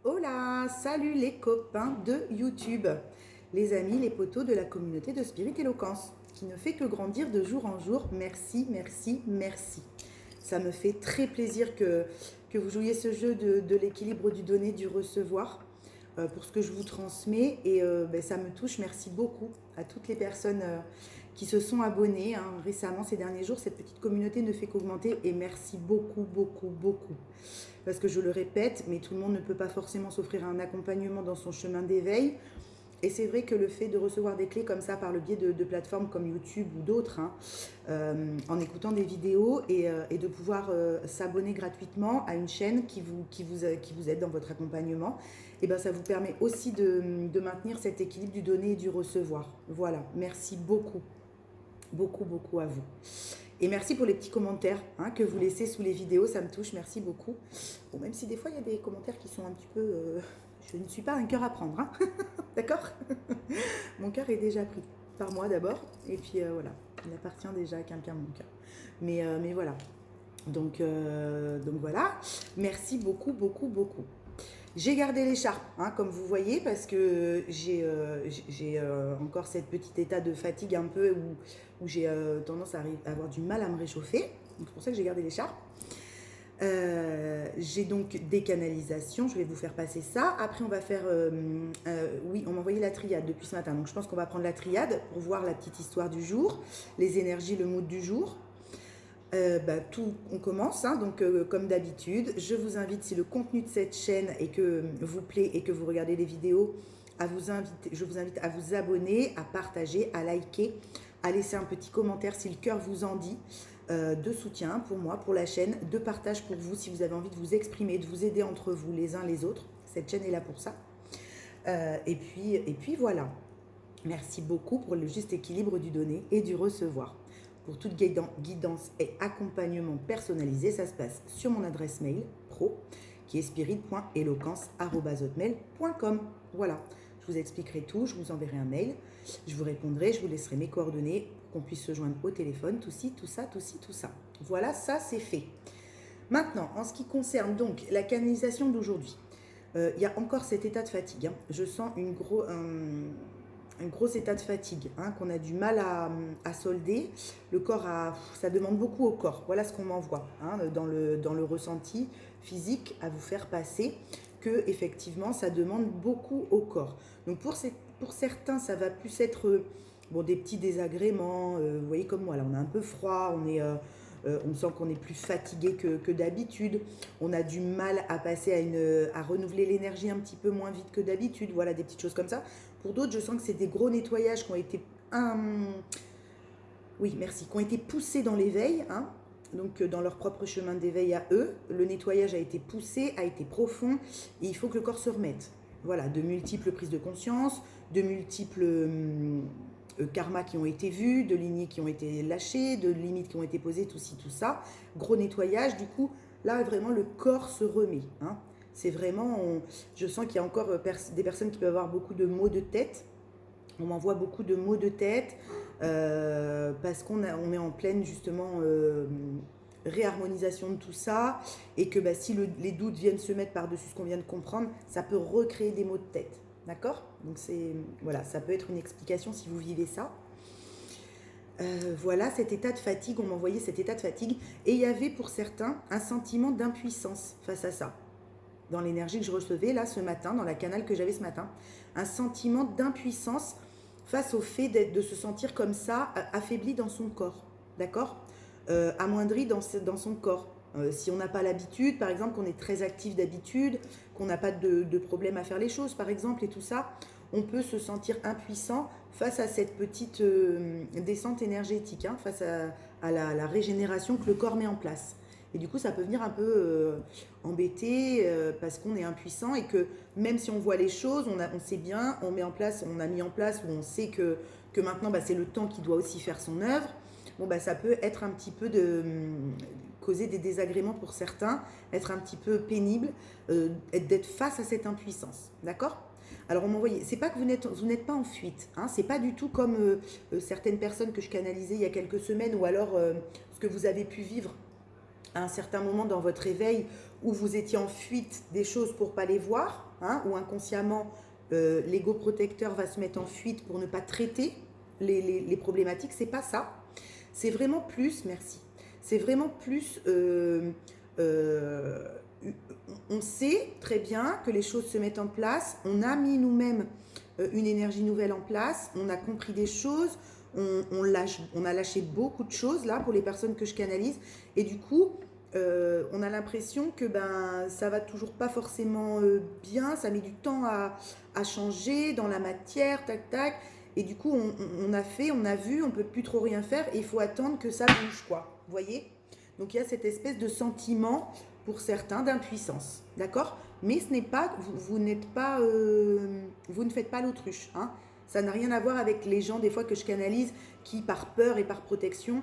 Hola, salut les copains de YouTube, les amis, les potos de la communauté de Spirit Éloquence, qui ne fait que grandir de jour en jour. Merci, merci, merci. Ça me fait très plaisir que vous jouiez ce jeu de l'équilibre du donner, du recevoir, pour ce que je vous transmets. Et ça me touche. Merci beaucoup à toutes les personnes qui se sont abonnées récemment ces derniers jours. Cette petite communauté ne fait qu'augmenter et merci beaucoup, beaucoup, beaucoup. Parce que je le répète, mais tout le monde ne peut pas forcément s'offrir un accompagnement dans son chemin d'éveil. Et c'est vrai que le fait de recevoir des clés comme ça par le biais de plateformes comme YouTube ou d'autres, en écoutant des vidéos et de pouvoir s'abonner gratuitement à une chaîne qui vous aide dans votre accompagnement, et ben ça vous permet aussi de maintenir cet équilibre du donner et du recevoir. Voilà, merci beaucoup, beaucoup, beaucoup à vous. Et merci pour les petits commentaires que vous laissez sous les vidéos, ça me touche, merci beaucoup. Bon, même si des fois il y a des commentaires qui sont un petit peu... je ne suis pas un cœur à prendre, d'accord. Mon cœur est déjà pris par moi d'abord, et puis voilà, il appartient déjà à quelqu'un mon cœur. Mais voilà, donc voilà, merci beaucoup, beaucoup, beaucoup. J'ai gardé l'écharpe, comme vous voyez, parce que j'ai encore cette petite état de fatigue un peu où j'ai tendance à avoir du mal à me réchauffer. Donc c'est pour ça que j'ai gardé l'écharpe. J'ai donc des canalisations, je vais vous faire passer ça. Après, on va faire... oui, on m'a envoyé la triade depuis ce matin. Donc je pense qu'on va prendre la triade pour voir la petite histoire du jour, les énergies, le mood du jour. On commence, donc comme d'habitude, je vous invite, si le contenu de cette chaîne et que vous plaît et que vous regardez les vidéos, je vous invite à vous abonner, à partager, à liker, à laisser un petit commentaire si le cœur vous en dit, de soutien pour moi, pour la chaîne, de partage pour vous, si vous avez envie de vous exprimer, de vous aider entre vous les uns les autres. Cette chaîne est là pour ça. Et puis voilà. Merci beaucoup pour le juste équilibre du donner et du recevoir. Pour toute guidance et accompagnement personnalisé, ça se passe sur mon adresse mail pro, qui est spirit.eloquence@hotmail.com. Voilà, je vous expliquerai tout, je vous enverrai un mail, je vous répondrai, je vous laisserai mes coordonnées pour qu'on puisse se joindre au téléphone, tout ci, tout ça, tout ci, tout ça. Voilà, ça c'est fait. Maintenant, en ce qui concerne donc la canalisation d'aujourd'hui, il y a encore cet état de fatigue. Je sens un gros état de fatigue qu'on a du mal à solder. Le corps, ça demande beaucoup au corps. Voilà ce qu'on m'envoie dans le ressenti physique à vous faire passer, que effectivement ça demande beaucoup au corps. Donc pour certains, ça va plus être des petits désagréments. Vous voyez comme moi, là on a un peu froid, on sent qu'on est plus fatigué que d'habitude. On a du mal à passer à renouveler l'énergie un petit peu moins vite que d'habitude. Voilà, des petites choses comme ça. Pour d'autres, je sens que c'est des gros nettoyages qui ont été... oui, merci. Qui ont été poussés dans l'éveil, donc dans leur propre chemin d'éveil à eux. Le nettoyage a été poussé, a été profond, et il faut que le corps se remette. Voilà, de multiples prises de conscience, de multiples karmas qui ont été vus, de lignées qui ont été lâchées, de limites qui ont été posées, tout ci, tout ça. Gros nettoyage, du coup, là, vraiment, le corps se remet. C'est vraiment, je sens qu'il y a encore des personnes qui peuvent avoir beaucoup de maux de tête. On m'envoie beaucoup de maux de tête parce qu'on est en pleine, justement, réharmonisation de tout ça, et que si les doutes viennent se mettre par-dessus ce qu'on vient de comprendre, ça peut recréer des maux de tête. D'accord? Donc voilà, ça peut être une explication si vous vivez ça. Voilà cet état de fatigue, on m'envoyait cet état de fatigue, et il y avait pour certains un sentiment d'impuissance face à ça. Dans l'énergie que je recevais là ce matin, dans la canal que j'avais ce matin, un sentiment d'impuissance face au fait de se sentir comme ça, affaibli dans son corps, d'accord, amoindri dans son corps. Si on n'a pas l'habitude, par exemple, qu'on est très actif d'habitude, qu'on n'a pas de problème à faire les choses, par exemple, et tout ça, on peut se sentir impuissant face à cette petite descente énergétique, face à la régénération que le corps met en place. Et du coup, ça peut venir un peu embêter parce qu'on est impuissant, et que même si on voit les choses, on sait bien, on a mis en place, où on sait que maintenant, c'est le temps qui doit aussi faire son œuvre. Ça peut être un petit peu causer des désagréments pour certains, être un petit peu pénible, d'être face à cette impuissance. D'accord ? Alors on m'envoyait, c'est pas que vous n'êtes pas en fuite, c'est pas du tout comme certaines personnes que je canalisais il y a quelques semaines, ou alors ce que vous avez pu vivre à un certain moment dans votre éveil, où vous étiez en fuite des choses pour ne pas les voir, hein, où inconsciemment, l'ego protecteur va se mettre en fuite pour ne pas traiter les problématiques. C'est pas ça. C'est vraiment plus, merci, c'est vraiment plus, on sait très bien que les choses se mettent en place, on a mis nous-mêmes une énergie nouvelle en place, on a compris des choses, on a lâché beaucoup de choses là pour les personnes que je canalise, et du coup, on a l'impression que ça va toujours pas forcément bien, ça met du temps à changer dans la matière, tac tac, et du coup on a fait, on a vu, on peut plus trop rien faire, et il faut attendre que ça bouge, quoi, vous voyez. Donc il y a cette espèce de sentiment pour certains d'impuissance, d'accord. Mais ce n'est pas, vous n'êtes pas, vous ne faites pas l'autruche, hein. Ça n'a rien à voir avec les gens des fois que je canalise qui par peur et par protection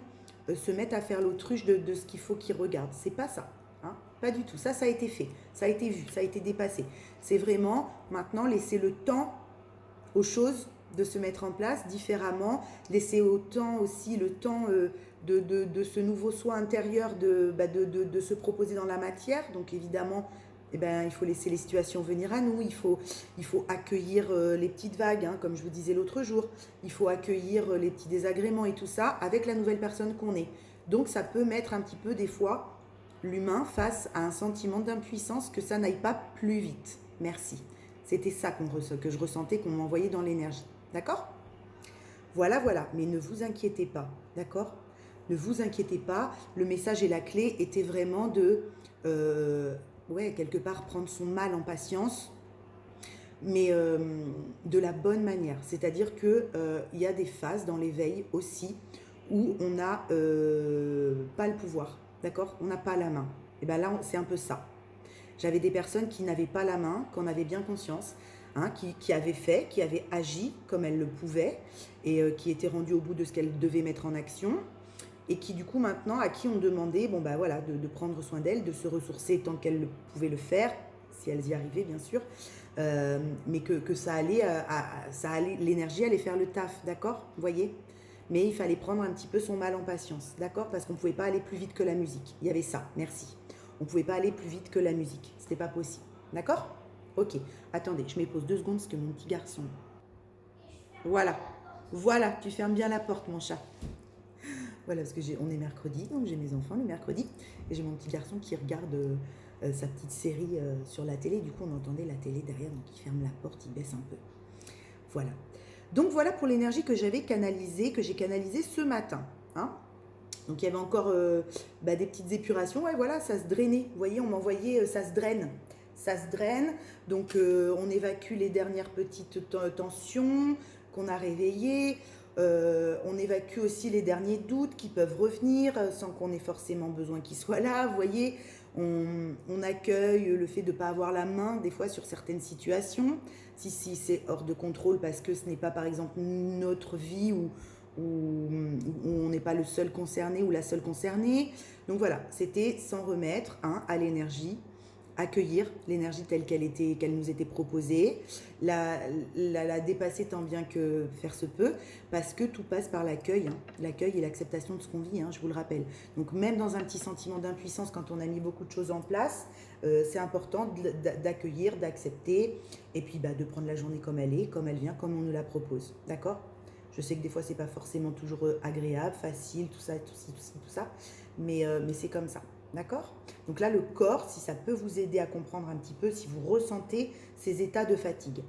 se mettent à faire l'autruche de ce qu'il faut qu'ils regardent. C'est pas ça, hein, pas du tout. Ça a été fait, ça a été vu, ça a été dépassé. C'est vraiment maintenant laisser le temps aux choses de se mettre en place différemment, laisser autant aussi le temps de ce nouveau soi intérieur de se proposer dans la matière. Donc évidemment, il faut laisser les situations venir à nous, il faut accueillir les petites vagues, hein, comme je vous disais l'autre jour, il faut accueillir les petits désagréments et tout ça avec la nouvelle personne qu'on est. Donc ça peut mettre un petit peu des fois l'humain face à un sentiment d'impuissance, que ça n'aille pas plus vite. Merci. C'était ça que je ressentais, qu'on m'envoyait dans l'énergie. D'accord ? Voilà. Mais ne vous inquiétez pas. D'accord ? Ne vous inquiétez pas. Le message et la clé étaient vraiment de... quelque part prendre son mal en patience, mais de la bonne manière. C'est-à-dire qu'il y a des phases dans l'éveil aussi où on n'a pas le pouvoir, d'accord ? On n'a pas la main. Et bien là, c'est un peu ça. J'avais des personnes qui n'avaient pas la main, qu'on avait bien conscience, hein, qui avaient fait, qui avaient agi comme elles le pouvaient, et qui étaient rendues au bout de ce qu'elles devaient mettre en action, et qui du coup maintenant, à qui on demandait de prendre soin d'elles, de se ressourcer tant qu'elles pouvaient le faire, si elles y arrivaient bien sûr, mais que ça allait, l'énergie allait faire le taf, d'accord ? Vous voyez ? Mais il fallait prendre un petit peu son mal en patience, d'accord ? Parce qu'on ne pouvait pas aller plus vite que la musique. Il y avait ça, merci. On ne pouvait pas aller plus vite que la musique. C'était pas possible, d'accord ? Ok, attendez, je me pose 2 secondes parce que mon petit garçon... Voilà, tu fermes bien la porte, mon chat. Voilà, parce que on est mercredi, donc j'ai mes enfants le mercredi, et j'ai mon petit garçon qui regarde sa petite série sur la télé. Du coup, on entendait la télé derrière, donc il ferme la porte, il baisse un peu. Voilà. Donc voilà pour l'énergie que j'ai canalisée ce matin. Hein. Donc il y avait encore des petites épurations. Ouais, voilà, ça se drainait. Vous voyez, on m'envoyait, ça se draine. Ça se draine. Donc on évacue les dernières petites tensions qu'on a réveillées. On évacue aussi les derniers doutes qui peuvent revenir sans qu'on ait forcément besoin qu'ils soient là. Vous voyez, on accueille le fait de ne pas avoir la main des fois sur certaines situations. Si c'est hors de contrôle parce que ce n'est pas par exemple notre vie où on n'est pas le seul concerné ou la seule concernée. Donc voilà, c'était s'en remettre à l'énergie, accueillir l'énergie telle qu'elle nous était proposée, la dépasser tant bien que faire se peut, parce que tout passe par l'accueil, l'accueil et l'acceptation de ce qu'on vit, je vous le rappelle. Donc même dans un petit sentiment d'impuissance, quand on a mis beaucoup de choses en place, c'est important d'accueillir, d'accepter, et puis de prendre la journée comme elle est, comme elle vient, comme on nous la propose, d'accord ? Je sais que des fois, c'est pas forcément toujours agréable, facile, tout ça, mais c'est comme ça, d'accord ? Donc là, le corps, si ça peut vous aider à comprendre un petit peu, si vous ressentez ces états de fatigue,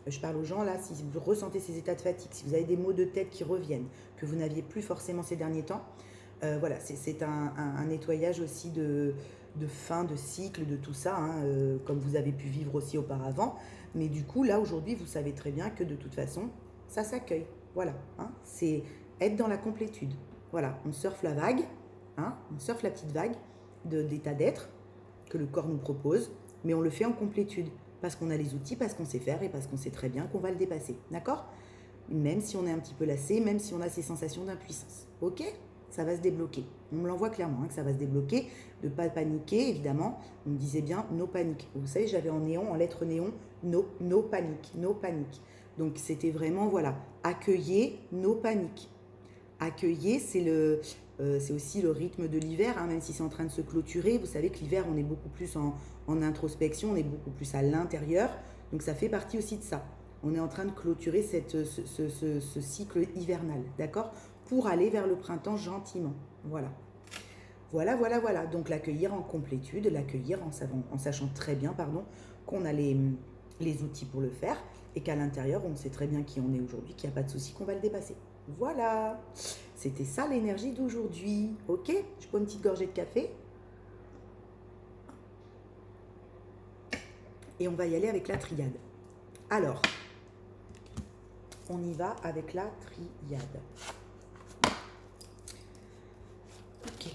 je parle aux gens là, si vous ressentez ces états de fatigue, si vous avez des maux de tête qui reviennent, que vous n'aviez plus forcément ces derniers temps, voilà, c'est un nettoyage aussi de fin de cycle, de tout ça, comme vous avez pu vivre aussi auparavant. Mais du coup, là, aujourd'hui, vous savez très bien que de toute façon, ça s'accueille. Voilà, c'est être dans la complétude. Voilà, on surfe la vague, on surfe la petite vague d'état d'être que le corps nous propose, mais on le fait en complétude, parce qu'on a les outils, parce qu'on sait faire et parce qu'on sait très bien qu'on va le dépasser, d'accord ? Même si on est un petit peu lassé, même si on a ces sensations d'impuissance, ok ? Ça va se débloquer. On me l'envoie clairement que ça va se débloquer, de ne pas paniquer, évidemment. On me disait bien, no panique. Vous savez, j'avais en néon, en lettres néon, no panique, no panique. Donc c'était vraiment, voilà, accueillez nos paniques. Accueillez, c'est c'est aussi le rythme de l'hiver, hein, même si c'est en train de se clôturer. Vous savez que l'hiver, on est beaucoup plus en introspection, on est beaucoup plus à l'intérieur. Donc ça fait partie aussi de ça. On est en train de clôturer ce cycle hivernal, d'accord? Pour aller vers le printemps gentiment. Voilà. Voilà, voilà, voilà. Donc l'accueillir en complétude, l'accueillir en sachant très bien, pardon, qu'on a les outils pour le faire et qu'à l'intérieur, on sait très bien qui on est aujourd'hui, qu'il n'y a pas de souci, qu'on va le dépasser. Voilà. C'était ça l'énergie d'aujourd'hui. Ok? Je prends une petite gorgée de café. Et on va y aller avec la triade. Alors, on y va avec la triade. Ok.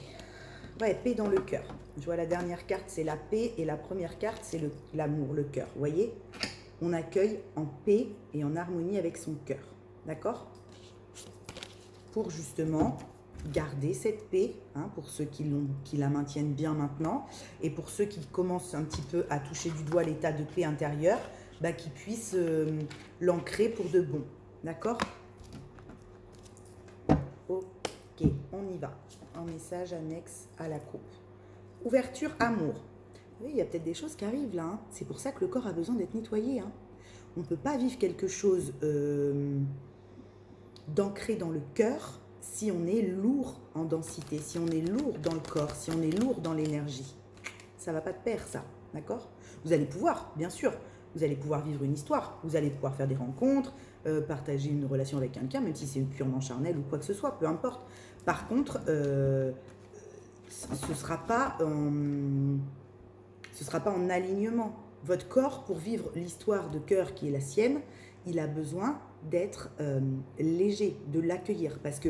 Ouais, paix dans le cœur. Je vois la dernière carte, c'est la paix, et la première carte, c'est l'amour, le cœur. Vous voyez? On accueille en paix et en harmonie avec son cœur. D'accord? Pour justement garder cette paix, hein, pour ceux qui la maintiennent bien maintenant, et pour ceux qui commencent un petit peu à toucher du doigt l'état de paix intérieur, bah, qu'ils puissent l'ancrer pour de bon. D'accord? Ok, on y va. Un message annexe à la coupe. Ouverture, amour. Oui, il y a peut-être des choses qui arrivent là. Hein. C'est pour ça que le corps a besoin d'être nettoyé. Hein. On ne peut pas vivre quelque chose d'ancré dans le cœur si on est lourd en densité, si on est lourd dans le corps, si on est lourd dans l'énergie. Ça ne va pas de pair, ça. D'accord? Vous allez pouvoir, bien sûr, vous allez pouvoir vivre une histoire, vous allez pouvoir faire des rencontres, partager une relation avec quelqu'un, même si c'est purement charnel ou quoi que ce soit, peu importe. Par contre, ce ne sera pas en alignement. Votre corps, pour vivre l'histoire de cœur qui est la sienne, il a besoin d'être léger, de l'accueillir, parce que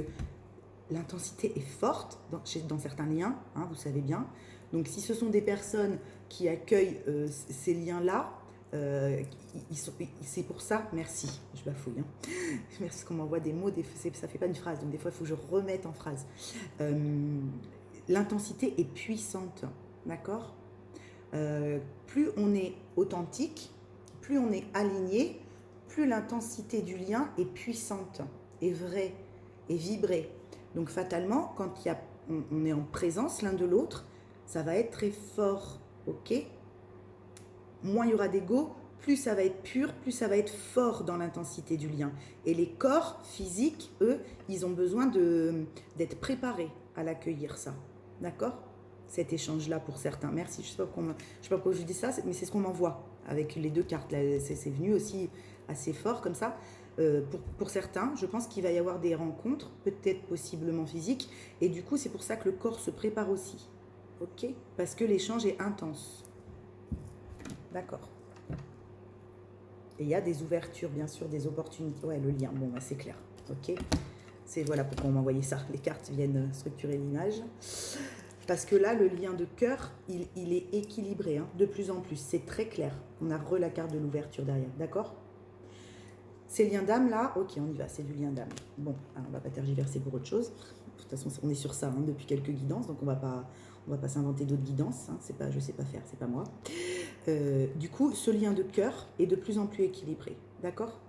l'intensité est forte dans certains liens, hein, vous savez bien. Donc si ce sont des personnes qui accueillent ces liens-là, c'est pour ça, merci, je bafouille, hein. Merci qu'on m'envoie des mots, ça fait pas une phrase, donc des fois il faut que je remette en phrase. L'intensité est puissante, d'accord? Plus on est authentique, plus on est aligné, plus l'intensité du lien est puissante, est vraie, est vibrée. Donc fatalement, quand on est en présence l'un de l'autre, ça va être très fort, ok? Moins il y aura d'ego, plus ça va être pur, plus ça va être fort dans l'intensité du lien. Et les corps physiques, eux, ils ont besoin d'être préparés à l'accueillir, ça. D'accord? Cet échange-là pour certains. Merci, je ne sais pas pourquoi je dis ça, mais c'est ce qu'on m'envoie avec les deux cartes. C'est venu aussi assez fort comme ça. Pour certains, je pense qu'il va y avoir des rencontres, peut-être possiblement physiques, et du coup, c'est pour ça que le corps se prépare aussi. Ok? Parce que l'échange est intense. D'accord. Et il y a des ouvertures, bien sûr, des opportunités. Ouais, le lien, bon, bah, c'est clair. Ok? C'est voilà pourquoi on m'a envoyé ça. Les cartes viennent structurer l'image. Parce que là, le lien de cœur, il est équilibré, hein, de plus en plus. C'est très clair. On a la carte de l'ouverture derrière. D'accord? Ces liens d'âme, là, ok, on y va. C'est du lien d'âme. Bon, alors, on ne va pas tergiverser pour autre chose. De toute façon, on est sur ça hein, depuis quelques guidances, donc on va pas s'inventer d'autres guidances. Hein, je sais pas faire, c'est pas moi. Du coup, ce lien de cœur est de plus en plus équilibré. D'accord?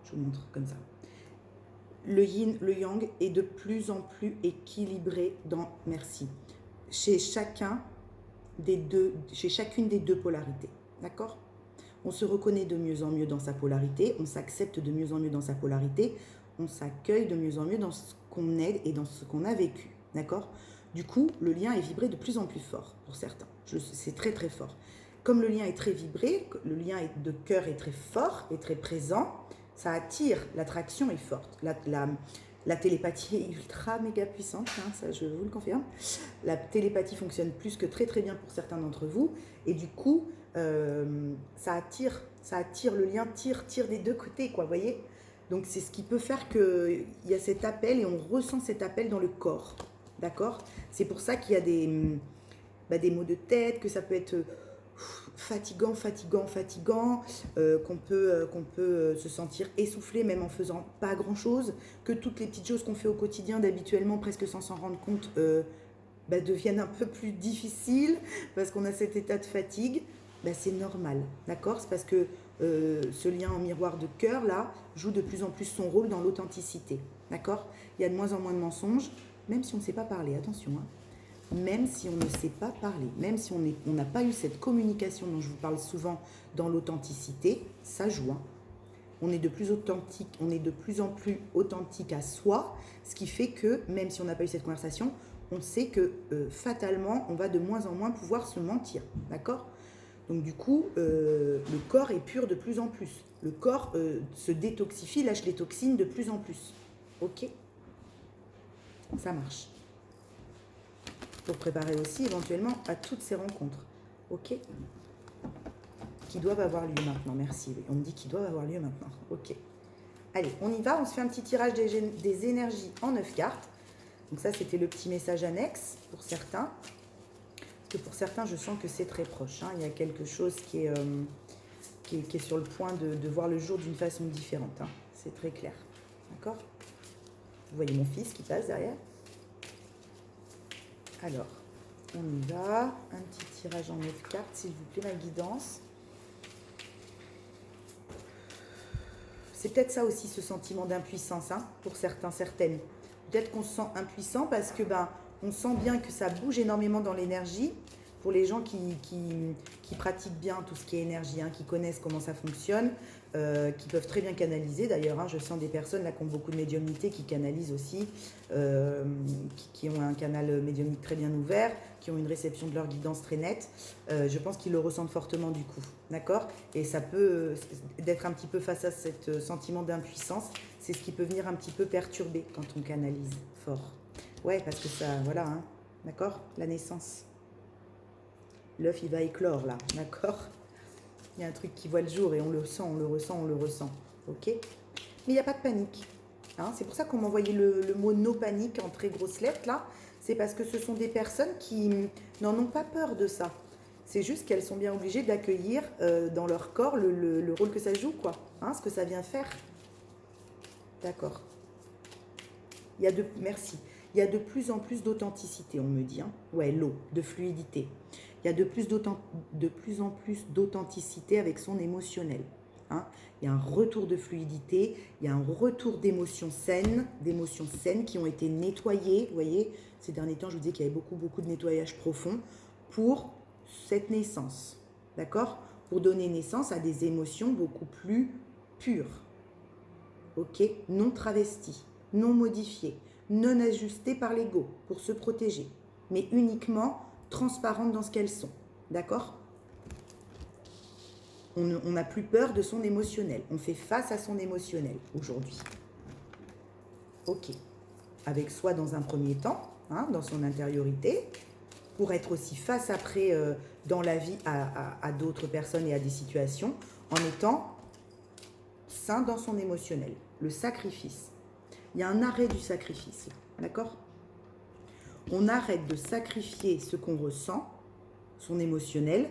Je vous montre comme ça. Le yin, le yang est de plus en plus équilibré chez chacune des deux polarités. D'accord? On se reconnaît de mieux en mieux dans sa polarité, on s'accepte de mieux en mieux dans sa polarité, on s'accueille de mieux en mieux dans ce qu'on est et dans ce qu'on a vécu. D'accord? Du coup, le lien est vibré de plus en plus fort pour certains. C'est très très fort. Comme le lien est très vibré, le lien de cœur est très fort et très présent, ça attire, l'attraction est forte. La télépathie est ultra méga puissante, hein, ça je vous le confirme. La télépathie fonctionne plus que très très bien pour certains d'entre vous. Et du coup, ça attire le lien, tire des deux côtés, quoi, vous voyez. Donc c'est ce qui peut faire qu'il y a cet appel et on ressent cet appel dans le corps. D'accord? C'est pour ça qu'il y a des maux de tête, que ça peut être fatigant, qu'on peut se sentir essoufflé même en faisant pas grand chose, que toutes les petites choses qu'on fait au quotidien d'habituellement presque sans s'en rendre compte deviennent un peu plus difficiles parce qu'on a cet état de fatigue. C'est normal, d'accord? C'est parce que ce lien en miroir de cœur là joue de plus en plus son rôle dans l'authenticité, d'accord? Il y a de moins en moins de mensonges, même si on ne sait pas parler, attention, hein. Même si on ne sait pas parler, même si on n'a pas eu cette communication dont je vous parle souvent dans l'authenticité, ça joue, hein. On est de plus authentique, on est de plus en plus authentique à soi, ce qui fait que même si on n'a pas eu cette conversation, on sait que fatalement, on va de moins en moins pouvoir se mentir, d'accord? Donc du coup, le corps est pur de plus en plus. Le corps se détoxifie, lâche les toxines de plus en plus. Ok? Ça marche. Pour préparer aussi éventuellement à toutes ces rencontres. Ok? Qui doivent avoir lieu maintenant. Merci. Oui. On me dit qu'ils doivent avoir lieu maintenant. Ok. Allez, on y va. On se fait un petit tirage des énergies en 9 cartes. Donc ça, c'était le petit message annexe pour certains. Parce que pour certains, je sens que c'est très proche, hein. Il y a quelque chose qui est sur le point de voir le jour d'une façon différente, hein. C'est très clair. D'accord? Vous voyez mon fils qui passe derrière. Alors, on y va. Un petit tirage en 9 cartes, s'il vous plaît, ma guidance. C'est peut-être ça aussi, ce sentiment d'impuissance, hein, pour certains, certaines. Peut-être qu'on se sent impuissant parce que on sent bien que ça bouge énormément dans l'énergie. Pour les gens qui pratiquent bien tout ce qui est énergie, hein, qui connaissent comment ça fonctionne, qui peuvent très bien canaliser. D'ailleurs, hein, je sens des personnes là qui ont beaucoup de médiumnité, qui canalisent aussi, qui ont un canal médiumnique très bien ouvert, qui ont une réception de leur guidance très nette. Je pense qu'ils le ressentent fortement du coup, d'accord? Et ça peut, d'être un petit peu face à ce sentiment d'impuissance, c'est ce qui peut venir un petit peu perturber quand on canalise fort. Ouais, parce que ça, voilà, hein, d'accord? La naissance. L'œuf, il va éclore là, d'accord? Il y a un truc qui voit le jour et on le sent, on le ressent, on le ressent. Ok? Mais il n'y a pas de panique. Hein, c'est pour ça qu'on m'a envoyé le mot no panique en très grosses lettres là. C'est parce que ce sont des personnes qui n'en ont pas peur de ça. C'est juste qu'elles sont bien obligées d'accueillir dans leur corps le rôle que ça joue, quoi. Hein, ce que ça vient faire. D'accord. Merci. Il y a de plus en plus d'authenticité, on me dit. Hein. Ouais, l'eau, de fluidité. Il y a de plus en plus d'authenticité avec son émotionnel. Hein. Il y a un retour de fluidité, il y a un retour d'émotions saines qui ont été nettoyées. Vous voyez, ces derniers temps, je vous disais qu'il y avait beaucoup de nettoyage profond pour cette naissance. D'accord? Pour donner naissance à des émotions beaucoup plus pures. Ok? Non travesties, non modifiées, non ajustées par l'ego pour se protéger, mais uniquement transparentes dans ce qu'elles sont. D'accord? On n'a plus peur de son émotionnel. On fait face à son émotionnel aujourd'hui. Ok. Avec soi dans un premier temps, hein, dans son intériorité, pour être aussi face après dans la vie à d'autres personnes et à des situations, en étant sain dans son émotionnel. Le sacrifice. Il y a un arrêt du sacrifice, d'accord? On arrête de sacrifier ce qu'on ressent, son émotionnel,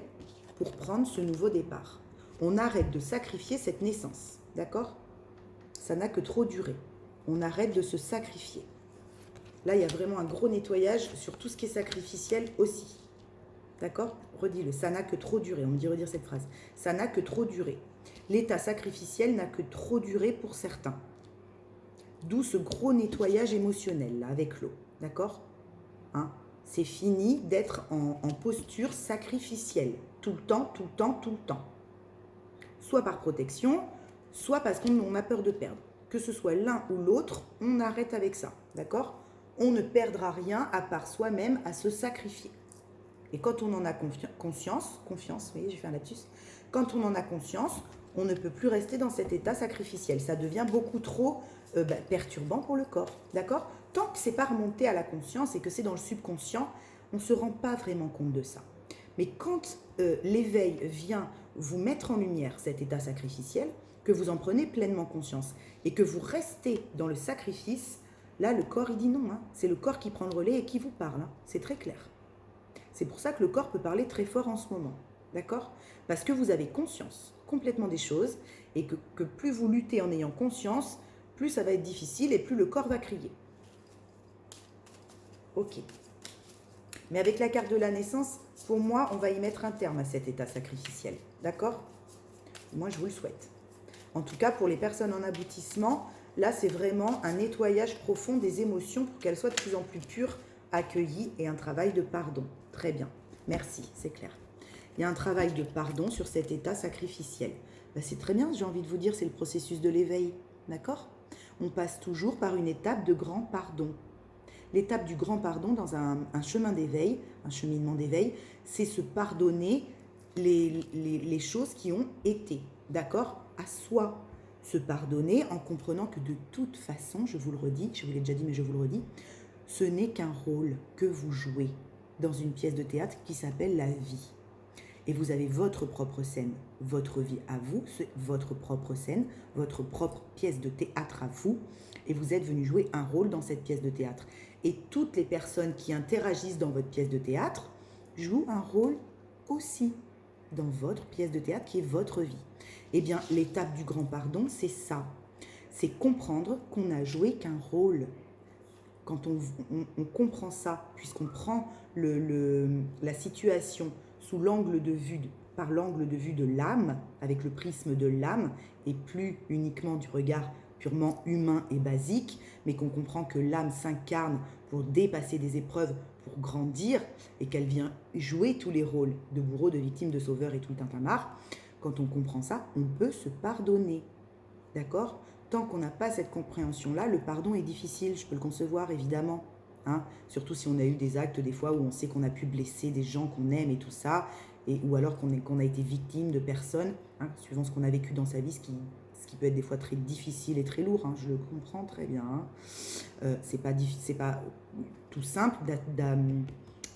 pour prendre ce nouveau départ. On arrête de sacrifier cette naissance, d'accord? Ça n'a que trop duré. On arrête de se sacrifier. Là, il y a vraiment un gros nettoyage sur tout ce qui est sacrificiel aussi. D'accord? Redis-le, ça n'a que trop duré. On me dit redire cette phrase. Ça n'a que trop duré. L'état sacrificiel n'a que trop duré pour certains. D'où ce gros nettoyage émotionnel, là, avec l'eau. D'accord? Hein? C'est fini d'être en posture sacrificielle. Tout le temps, tout le temps, tout le temps. Soit par protection, soit parce qu'on a peur de perdre. Que ce soit l'un ou l'autre, on arrête avec ça. D'accord? On ne perdra rien à part soi-même à se sacrifier. Et quand on en a confiance, oui, j'ai fait un lapsus, quand on en a conscience, on ne peut plus rester dans cet état sacrificiel. Ça devient beaucoup trop perturbant pour le corps. D'accord? Tant que c'est pas remonté à la conscience et que c'est dans le subconscient, on ne se rend pas vraiment compte de ça. Mais quand l'éveil vient vous mettre en lumière cet état sacrificiel, que vous en prenez pleinement conscience et que vous restez dans le sacrifice, là, le corps, il dit non. Hein. C'est le corps qui prend le relais et qui vous parle. Hein. C'est très clair. C'est pour ça que le corps peut parler très fort en ce moment. D'accord? Parce que vous avez conscience complètement des choses et que plus vous luttez en ayant conscience, plus ça va être difficile et plus le corps va crier. Ok. Mais avec la carte de la naissance, pour moi, on va y mettre un terme à cet état sacrificiel. D'accord? Moi, je vous le souhaite. En tout cas, pour les personnes en aboutissement, Là, c'est vraiment un nettoyage profond des émotions pour qu'elles soient de plus en plus pures, accueillies et un travail de pardon. Très bien. Merci, c'est clair. Il y a un travail de pardon sur cet état sacrificiel. Ben, c'est très bien, j'ai envie de vous dire, c'est le processus de l'éveil. D'accord? On passe toujours par une étape de grand pardon. L'étape du grand pardon dans un chemin d'éveil, un cheminement d'éveil, c'est se pardonner les choses qui ont été, d'accord, à soi. Se pardonner en comprenant que de toute façon, je vous le redis, je vous l'ai déjà dit mais je vous le redis, ce n'est qu'un rôle que vous jouez dans une pièce de théâtre qui s'appelle la vie. Et vous avez votre propre scène, votre vie à vous, votre propre scène, votre propre pièce de théâtre à vous, et vous êtes venu jouer un rôle dans cette pièce de théâtre. Et toutes les personnes qui interagissent dans votre pièce de théâtre jouent un rôle aussi dans votre pièce de théâtre qui est votre vie. Eh bien, l'étape du grand pardon, c'est ça. C'est comprendre qu'on n'a joué qu'un rôle. Quand on comprend ça, puisqu'on prend la situation sous l'angle de vue, par l'angle de vue de l'âme, avec le prisme de l'âme, et plus uniquement du regard purement humain et basique, mais qu'on comprend que l'âme s'incarne pour dépasser des épreuves, pour grandir, et qu'elle vient jouer tous les rôles de bourreau, de victime, de sauveur et tout le tintamarre. Quand on comprend ça, on peut se pardonner. D'accord ? Tant qu'on n'a pas cette compréhension-là, le pardon est difficile, je peux le concevoir évidemment. Hein, surtout si on a eu des actes des fois où on sait qu'on a pu blesser des gens qu'on aime et tout ça, ou alors qu'on a été victime de personnes, hein, suivant ce qu'on a vécu dans sa vie, ce qui peut être des fois très difficile et très lourd, hein, je le comprends très bien. Hein. C'est pas tout simple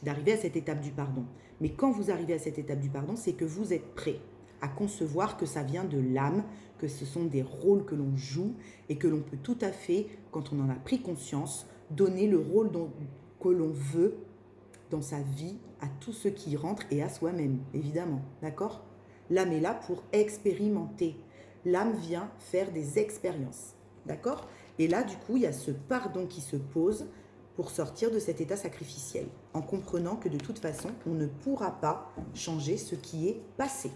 d'arriver à cette étape du pardon. Mais quand vous arrivez à cette étape du pardon, c'est que vous êtes prêt à concevoir que ça vient de l'âme, que ce sont des rôles que l'on joue et que l'on peut tout à fait, quand on en a pris conscience, donner le rôle que l'on veut dans sa vie à tous ceux qui y rentrent et à soi-même, évidemment. D'accord ? L'âme est là pour expérimenter. L'âme vient faire des expériences. D'accord ? Et là, du coup, il y a ce pardon qui se pose pour sortir de cet état sacrificiel, en comprenant que de toute façon, on ne pourra pas changer ce qui est passé.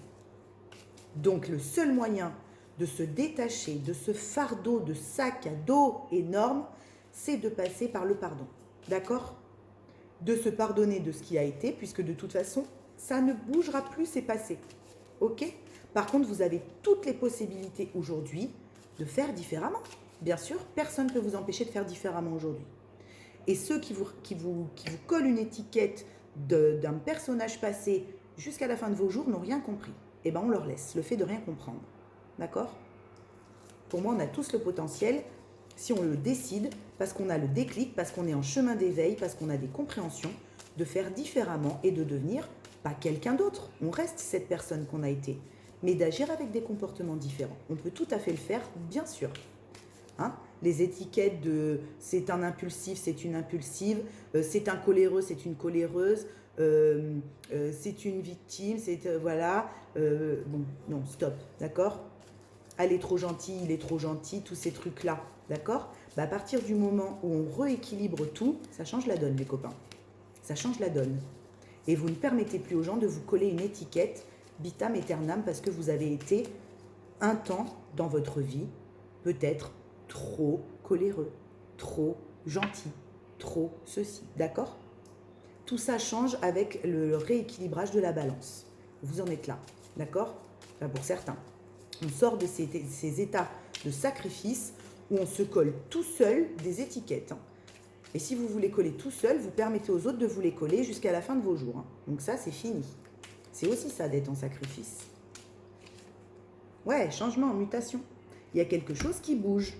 Donc, le seul moyen de se détacher de ce fardeau de sac à dos énorme, c'est de passer par le pardon. D'accord ? De se pardonner de ce qui a été, puisque de toute façon, ça ne bougera plus, c'est passé. Ok ? Par contre, vous avez toutes les possibilités aujourd'hui de faire différemment. Bien sûr, personne ne peut vous empêcher de faire différemment aujourd'hui. Et ceux qui vous collent une étiquette d'un personnage passé jusqu'à la fin de vos jours n'ont rien compris. Eh bien, on leur laisse le fait de rien comprendre. D'accord ? Pour moi, on a tous le potentiel, si on le décide, parce qu'on a le déclic, parce qu'on est en chemin d'éveil, parce qu'on a des compréhensions, de faire différemment et de devenir pas quelqu'un d'autre. On reste cette personne qu'on a été, mais d'agir avec des comportements différents. On peut tout à fait le faire, bien sûr. Hein ? Les étiquettes de c'est un impulsif, c'est une impulsive, c'est un coléreux, c'est une coléreuse, c'est une victime, c'est voilà. Bon, non, stop, d'accord ? Elle est trop gentille, il est trop gentil, tous ces trucs-là, d'accord ? À partir du moment où on rééquilibre tout, ça change la donne, les copains. Ça change la donne. Et vous ne permettez plus aux gens de vous coller une étiquette vitam aeternam parce que vous avez été un temps dans votre vie, peut-être trop coléreux, trop gentil, trop ceci, d'accord ? Tout ça change avec le rééquilibrage de la balance. Vous en êtes là, d'accord ? Enfin, pour certains. On sort de ces états de sacrifice où on se colle tout seul des étiquettes. Et si vous voulez coller tout seul, vous permettez aux autres de vous les coller jusqu'à la fin de vos jours. Donc ça, c'est fini. C'est aussi ça d'être en sacrifice. Ouais, changement, mutation. Il y a quelque chose qui bouge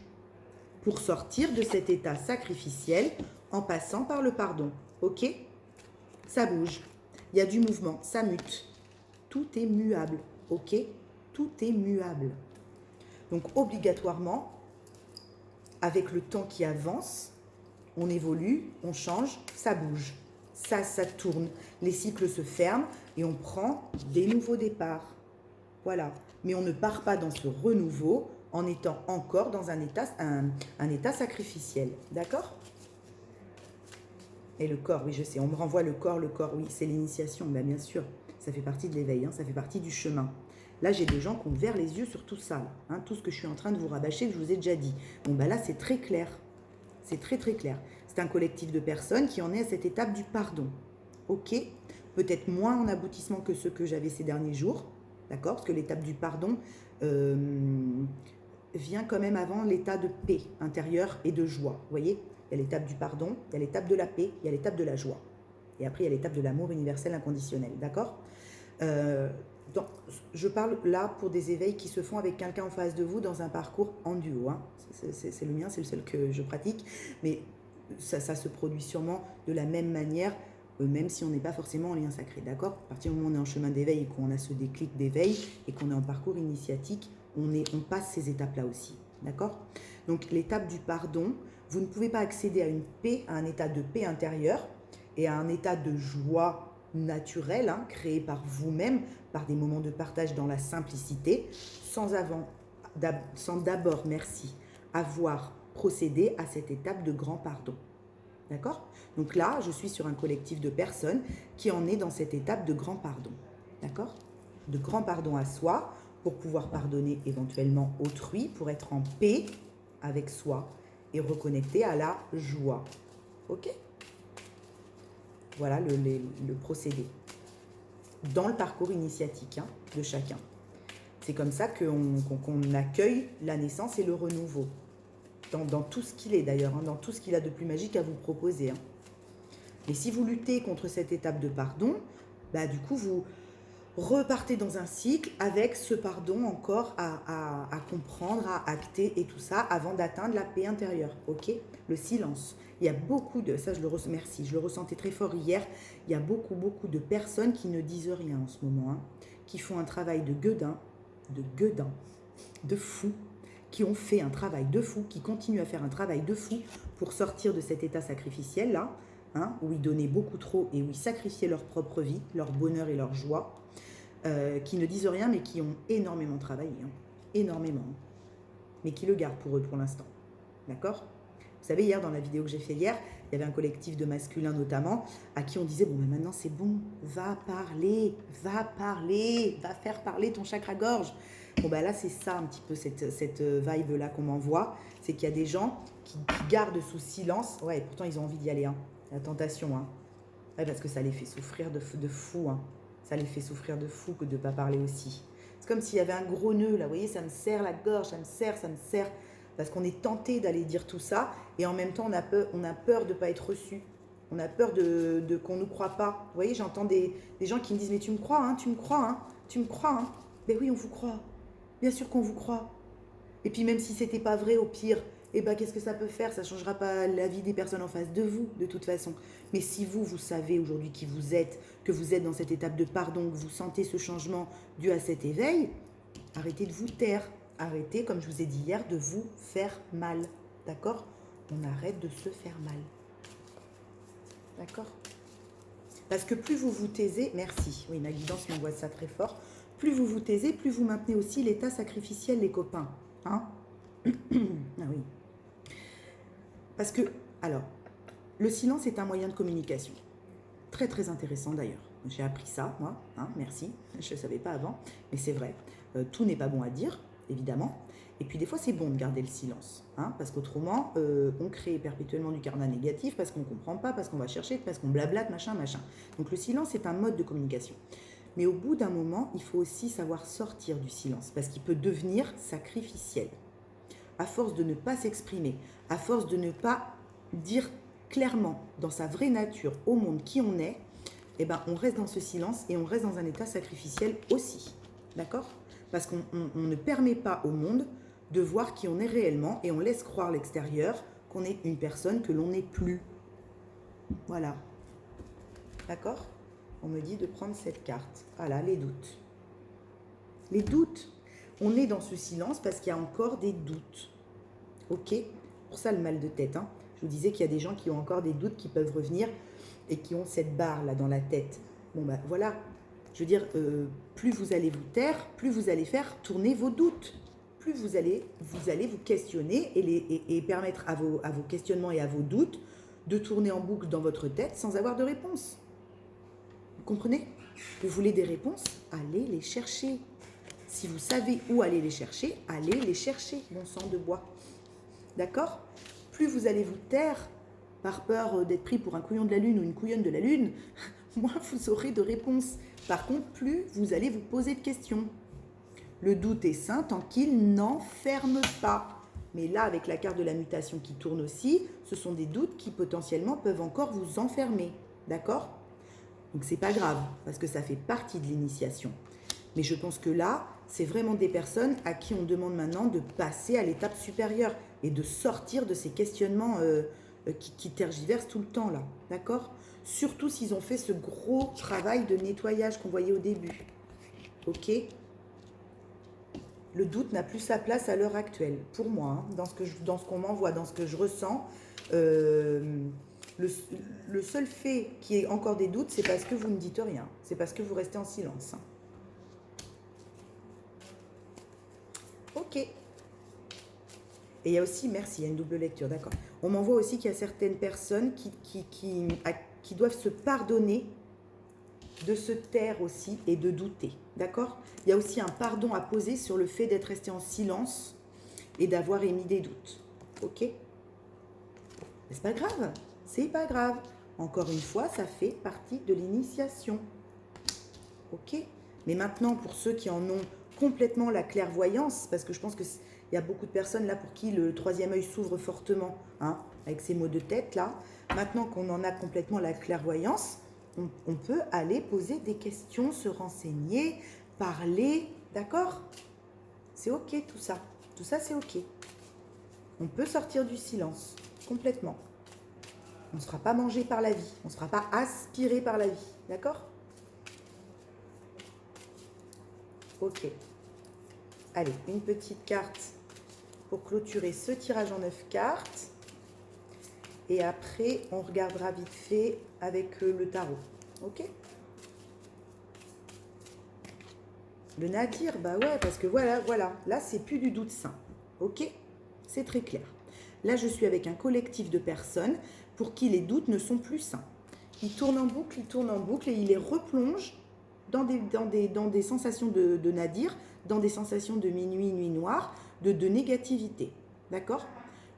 pour sortir de cet état sacrificiel en passant par le pardon. Ok ? Ça bouge. Il y a du mouvement, ça mute. Tout est muable. Ok ? Tout est muable. Donc obligatoirement, avec le temps qui avance, on évolue, on change, ça bouge. Ça tourne. Les cycles se ferment et on prend des nouveaux départs. Voilà. Mais on ne part pas dans ce renouveau en étant encore dans un état sacrificiel. D'accord ? Et le corps, oui, je sais. On me renvoie le corps, oui, c'est l'initiation, bien sûr. Ça fait partie de l'éveil, hein, ça fait partie du chemin. Là, j'ai des gens qui ont ouvert les yeux sur tout ça, là, hein, tout ce que je suis en train de vous rabâcher, que je vous ai déjà dit. Bon, bah là, c'est très clair. C'est très, très clair. C'est un collectif de personnes qui en est à cette étape du pardon. Ok, peut-être moins en aboutissement que ce que j'avais ces derniers jours, d'accord? Parce que l'étape du pardon vient quand même avant l'état de paix intérieure et de joie. Vous voyez, il y a l'étape du pardon, il y a l'étape de la paix, il y a l'étape de la joie. Et après, il y a l'étape de l'amour universel inconditionnel, d'accord? Je parle là pour des éveils qui se font avec quelqu'un en face de vous dans un parcours en duo. Hein. C'est le mien, c'est le seul que je pratique, mais ça se produit sûrement de la même manière, même si on n'est pas forcément en lien sacré, d'accord? À partir du moment où on est en chemin d'éveil et qu'on a ce déclic d'éveil et qu'on est en parcours initiatique, on passe ces étapes-là aussi, d'accord? Donc l'étape du pardon, vous ne pouvez pas accéder à une paix, à un état de paix intérieure et à un état de joie naturel, hein, créé par vous-même, par des moments de partage dans la simplicité, sans d'abord, merci, avoir procédé à cette étape de grand pardon. D'accord? Donc là, je suis sur un collectif de personnes qui en est dans cette étape de grand pardon. D'accord? De grand pardon à soi, pour pouvoir pardonner éventuellement autrui, pour être en paix avec soi et reconnecter à la joie. Ok? Voilà le procédé. Dans le parcours initiatique, hein, de chacun. C'est comme ça qu'on accueille la naissance et le renouveau. Dans tout ce qu'il est d'ailleurs, hein, dans tout ce qu'il a de plus magique à vous proposer. Hein. Et si vous luttez contre cette étape de pardon, bah, du coup vous repartez dans un cycle avec ce pardon encore à comprendre, à acter et tout ça avant d'atteindre la paix intérieure. Ok? Le silence. Il y a beaucoup de, ça je le merci, je le ressentais très fort hier, il y a beaucoup de personnes qui ne disent rien en ce moment, hein, qui font un travail de gueudin, de fou, qui ont fait un travail de fou, qui continuent à faire un travail de fou pour sortir de cet état sacrificiel là, hein, où ils donnaient beaucoup trop et où ils sacrifiaient leur propre vie, leur bonheur et leur joie, qui ne disent rien mais qui ont énormément travaillé, hein, énormément, mais qui le gardent pour eux pour l'instant, d'accord? Vous savez, hier, dans la vidéo que j'ai fait hier, il y avait un collectif de masculins notamment, à qui on disait, bon, mais maintenant c'est bon, va parler, va faire parler ton chakra-gorge. Bon, ben là, c'est ça un petit peu, cette vibe-là qu'on m'envoie, c'est qu'il y a des gens qui gardent sous silence, ouais, et pourtant ils ont envie d'y aller, hein, la tentation, hein, ouais, parce que ça les fait souffrir de fou, hein, ça les fait souffrir de fou que de ne pas parler aussi. C'est comme s'il y avait un gros nœud, là, vous voyez, ça me serre la gorge, ça me serre, parce qu'on est tenté d'aller dire tout ça, et en même temps, on a peur de ne pas être reçu. On a peur de qu'on ne nous croit pas. Vous voyez, j'entends des gens qui me disent, mais tu me crois, hein, tu me crois, hein, tu me crois, hein. Ben oui, on vous croit. Bien sûr qu'on vous croit. Et puis même si c'était pas vrai, au pire, eh ben, qu'est-ce que ça peut faire? Ça ne changera pas la vie des personnes en face de vous, de toute façon. Mais si vous savez aujourd'hui qui vous êtes, que vous êtes dans cette étape de pardon, que vous sentez ce changement dû à cet éveil, arrêtez de vous taire. Arrêtez, comme je vous ai dit hier, de vous faire mal. D'accord? On arrête de se faire mal. D'accord? Parce que plus vous vous taisez, merci, oui, ma guidance m'envoie ça très fort, plus vous vous taisez, plus vous maintenez aussi l'état sacrificiel, les copains. Hein? Ah oui. Parce que, alors, le silence est un moyen de communication. Très, très intéressant d'ailleurs. J'ai appris ça, moi, hein, merci, je ne le savais pas avant, mais c'est vrai. Tout n'est pas bon à dire, évidemment. Et puis des fois, c'est bon de garder le silence, hein, parce qu'autrement, on crée perpétuellement du karma négatif, parce qu'on ne comprend pas, parce qu'on va chercher, parce qu'on blablate, machin. Donc le silence est un mode de communication. Mais au bout d'un moment, il faut aussi savoir sortir du silence, parce qu'il peut devenir sacrificiel. À force de ne pas s'exprimer, à force de ne pas dire clairement, dans sa vraie nature, au monde qui on est, eh ben, on reste dans ce silence et on reste dans un état sacrificiel aussi. D'accord? Parce qu'on ne permet pas au monde de voir qui on est réellement et on laisse croire l'extérieur qu'on est une personne que l'on n'est plus. Voilà. D'accord? On me dit de prendre cette carte. Voilà, les doutes. Les doutes. On est dans ce silence parce qu'il y a encore des doutes. Ok? Pour ça, le mal de tête. Hein. Je vous disais qu'il y a des gens qui ont encore des doutes qui peuvent revenir et qui ont cette barre là dans la tête. Bon, ben voilà. Je veux dire, plus vous allez vous taire, plus vous allez faire tourner vos doutes. Plus vous allez vous questionner et permettre à vos questionnements et à vos doutes de tourner en boucle dans votre tête sans avoir de réponse. Vous comprenez? Vous voulez des réponses? Allez les chercher. Si vous savez où aller les chercher, allez les chercher, bon sang de bois. D'accord? Plus vous allez vous taire par peur d'être pris pour un couillon de la lune ou une couillonne de la lune, moins vous aurez de réponses. Par contre, plus vous allez vous poser de questions. Le doute est sain tant qu'il n'enferme pas. Mais là, avec la carte de la mutation qui tourne aussi, ce sont des doutes qui potentiellement peuvent encore vous enfermer. D'accord? Donc c'est pas grave, parce que ça fait partie de l'initiation. Mais je pense que là, c'est vraiment des personnes à qui on demande maintenant de passer à l'étape supérieure et de sortir de ces questionnements qui tergiversent tout le temps là. D'accord? Surtout s'ils ont fait ce gros travail de nettoyage qu'on voyait au début. Ok? Le doute n'a plus sa place à l'heure actuelle, pour moi, hein, dans ce qu'on m'envoie, dans ce que je ressens. Le seul fait qu'il y ait encore des doutes, c'est parce que vous ne dites rien. C'est parce que vous restez en silence. Ok. Et il y a aussi, merci, il y a une double lecture, d'accord. On m'envoie aussi qu'il y a certaines personnes qui doivent se pardonner de se taire aussi et de douter, d'accord? Il y a aussi un pardon à poser sur le fait d'être resté en silence et d'avoir émis des doutes, ok? Mais c'est pas grave, c'est pas grave. Encore une fois, ça fait partie de l'initiation, ok? Mais maintenant, pour ceux qui en ont complètement la clairvoyance, parce que je pense qu'il y a beaucoup de personnes là pour qui le troisième œil s'ouvre fortement, hein, avec ces mots de tête là. Maintenant qu'on en a complètement la clairvoyance, on peut aller poser des questions, se renseigner, parler, d'accord? C'est ok tout ça. Tout ça c'est ok. On peut sortir du silence, complètement. On ne sera pas mangé par la vie, on ne sera pas aspiré par la vie, d'accord? Ok. Allez, une petite carte pour clôturer ce tirage en 9 cartes. Et après, on regardera vite fait avec le tarot. Ok? Le nadir, bah ouais, parce que voilà. Là, c'est plus du doute sain. Ok? C'est très clair. Là, je suis avec un collectif de personnes pour qui les doutes ne sont plus sains. Ils tournent en boucle et ils les replongent dans des sensations de nadir, dans des sensations de minuit, nuit noire, de négativité. D'accord?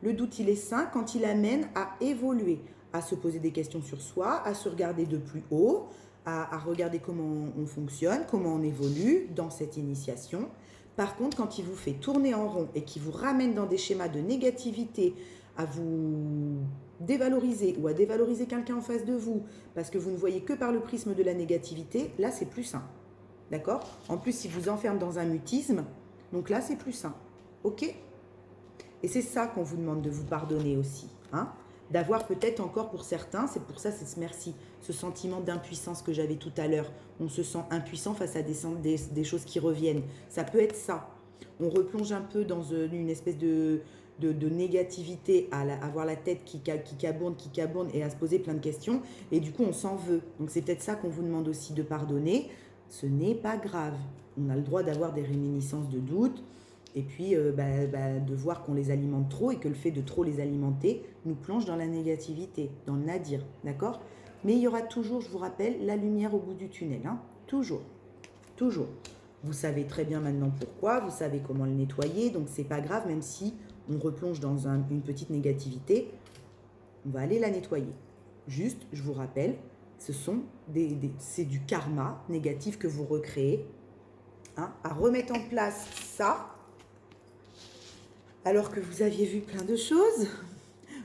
Le doute, il est sain quand il amène à évoluer, à se poser des questions sur soi, à se regarder de plus haut, à regarder comment on fonctionne, comment on évolue dans cette initiation. Par contre, quand il vous fait tourner en rond et qu'il vous ramène dans des schémas de négativité, à vous dévaloriser ou à dévaloriser quelqu'un en face de vous, parce que vous ne voyez que par le prisme de la négativité, là, c'est plus sain. D'accord? En plus, il vous enferme dans un mutisme, donc là, c'est plus sain. Ok? Et c'est ça qu'on vous demande de vous pardonner aussi, hein, d'avoir peut-être encore pour certains, c'est pour ça, c'est ce merci, ce sentiment d'impuissance que j'avais tout à l'heure. On se sent impuissant face à des choses qui reviennent. Ça peut être ça. On replonge un peu dans une espèce de négativité, à avoir la tête qui cabourne et à se poser plein de questions. Et du coup, on s'en veut. Donc c'est peut-être ça qu'on vous demande aussi de pardonner. Ce n'est pas grave. On a le droit d'avoir des réminiscences de doute. Et puis de voir qu'on les alimente trop et que le fait de trop les alimenter nous plonge dans la négativité, dans le nadir, d'accord? Mais il y aura toujours, je vous rappelle, la lumière au bout du tunnel, hein? Toujours, toujours. Vous savez très bien maintenant pourquoi, vous savez comment le nettoyer, donc c'est pas grave, même si on replonge dans une petite négativité, on va aller la nettoyer. Juste, je vous rappelle, c'est du karma négatif que vous recréez, hein, à remettre en place ça. Alors que vous aviez vu plein de choses,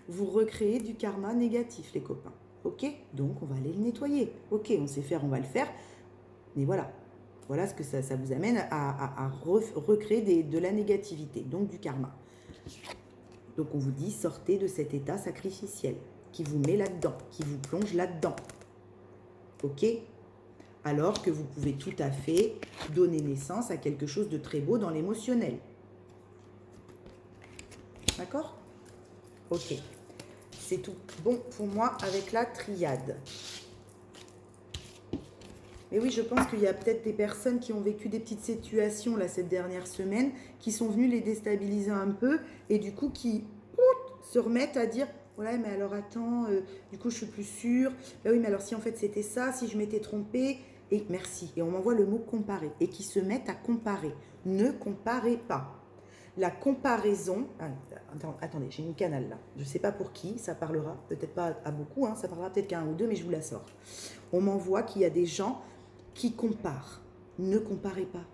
vous recréez du karma négatif, les copains. Ok? Donc, on va aller le nettoyer. Ok, on sait faire, on va le faire. Mais voilà. Voilà ce que ça vous amène à recréer de la négativité, donc du karma. Donc, on vous dit, sortez de cet état sacrificiel qui vous met là-dedans, qui vous plonge là-dedans. Ok? Alors que vous pouvez tout à fait donner naissance à quelque chose de très beau dans l'émotionnel. D'accord? Ok. C'est tout bon pour moi avec la triade. Mais oui, je pense qu'il y a peut-être des personnes qui ont vécu des petites situations là cette dernière semaine, qui sont venues les déstabiliser un peu et du coup qui se remettent à dire ouais mais alors attends, du coup je suis plus sûre. Ben oui mais alors si en fait c'était ça, si je m'étais trompée, et merci, et on m'envoie le mot comparer, et qui se mettent à comparer. Ne comparez pas. La comparaison, attendez, j'ai une canale là, je ne sais pas pour qui, ça parlera, peut-être pas à beaucoup, ça parlera peut-être qu'à un ou deux, mais je vous la sors. On m'envoie qu'il y a des gens qui comparent. Ne comparez pas.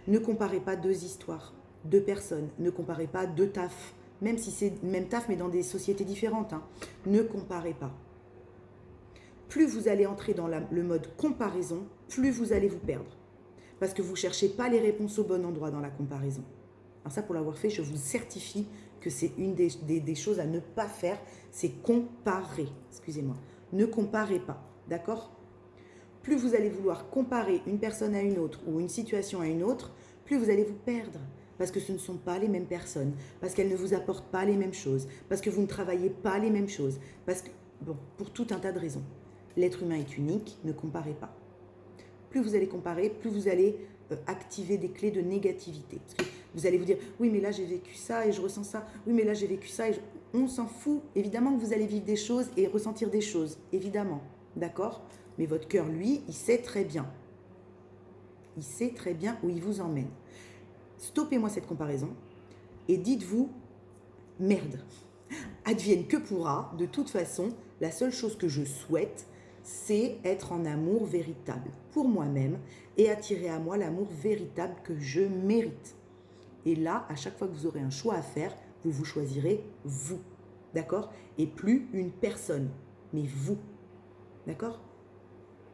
Ne comparez pas deux histoires, deux personnes, ne comparez pas deux tafs, même si c'est le même taf mais dans des sociétés différentes. Ne comparez pas. Plus vous allez entrer dans le mode comparaison, plus vous allez vous perdre. Parce que vous ne cherchez pas les réponses au bon endroit dans la comparaison. Alors ça, pour l'avoir fait, je vous certifie que c'est une des choses à ne pas faire, c'est comparer. Excusez-moi. Ne comparez pas, d'accord ? Plus vous allez vouloir comparer une personne à une autre ou une situation à une autre, plus vous allez vous perdre. Parce que ce ne sont pas les mêmes personnes, parce qu'elles ne vous apportent pas les mêmes choses, parce que vous ne travaillez pas les mêmes choses, parce que, bon, pour tout un tas de raisons. L'être humain est unique, ne comparez pas. Plus vous allez comparer, plus vous allez activer des clés de négativité. Parce que vous allez vous dire, oui mais là j'ai vécu ça et je ressens ça, oui mais là j'ai vécu ça et on s'en fout. Évidemment que vous allez vivre des choses et ressentir des choses, évidemment, d'accord ? Mais votre cœur, lui, il sait très bien. Il sait très bien où il vous emmène. Stoppez-moi cette comparaison et dites-vous, merde, advienne que pourra, de toute façon, la seule chose que je souhaite, c'est être en amour véritable pour moi-même et attirer à moi l'amour véritable que je mérite. Et là, à chaque fois que vous aurez un choix à faire, vous vous choisirez vous, d'accord ? Et plus une personne, mais vous, d'accord ?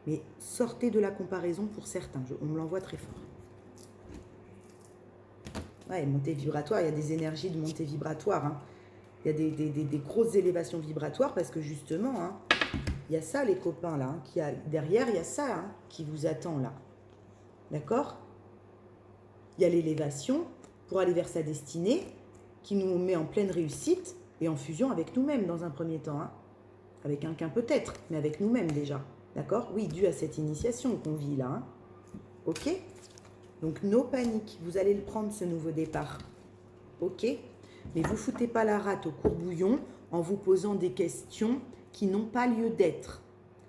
Mais sortez de la comparaison pour certains, on me l'envoie très fort. Ouais, montée vibratoire, il y a des énergies de montée vibratoire. Il y a des grosses élévations vibratoires parce que justement, il y a ça les copains là, derrière il y a ça qui vous attend là. D'accord ? Il y a l'élévation pour aller vers sa destinée qui nous met en pleine réussite et en fusion avec nous-mêmes dans un premier temps. Avec quelqu'un peut-être, mais avec nous-mêmes déjà. D'accord ? Oui, dû à cette initiation qu'on vit là. Ok ? Donc, no panique. Vous allez le prendre, ce nouveau départ. Ok ? Mais vous foutez pas la rate au courbouillon en vous posant des questions qui n'ont pas lieu d'être.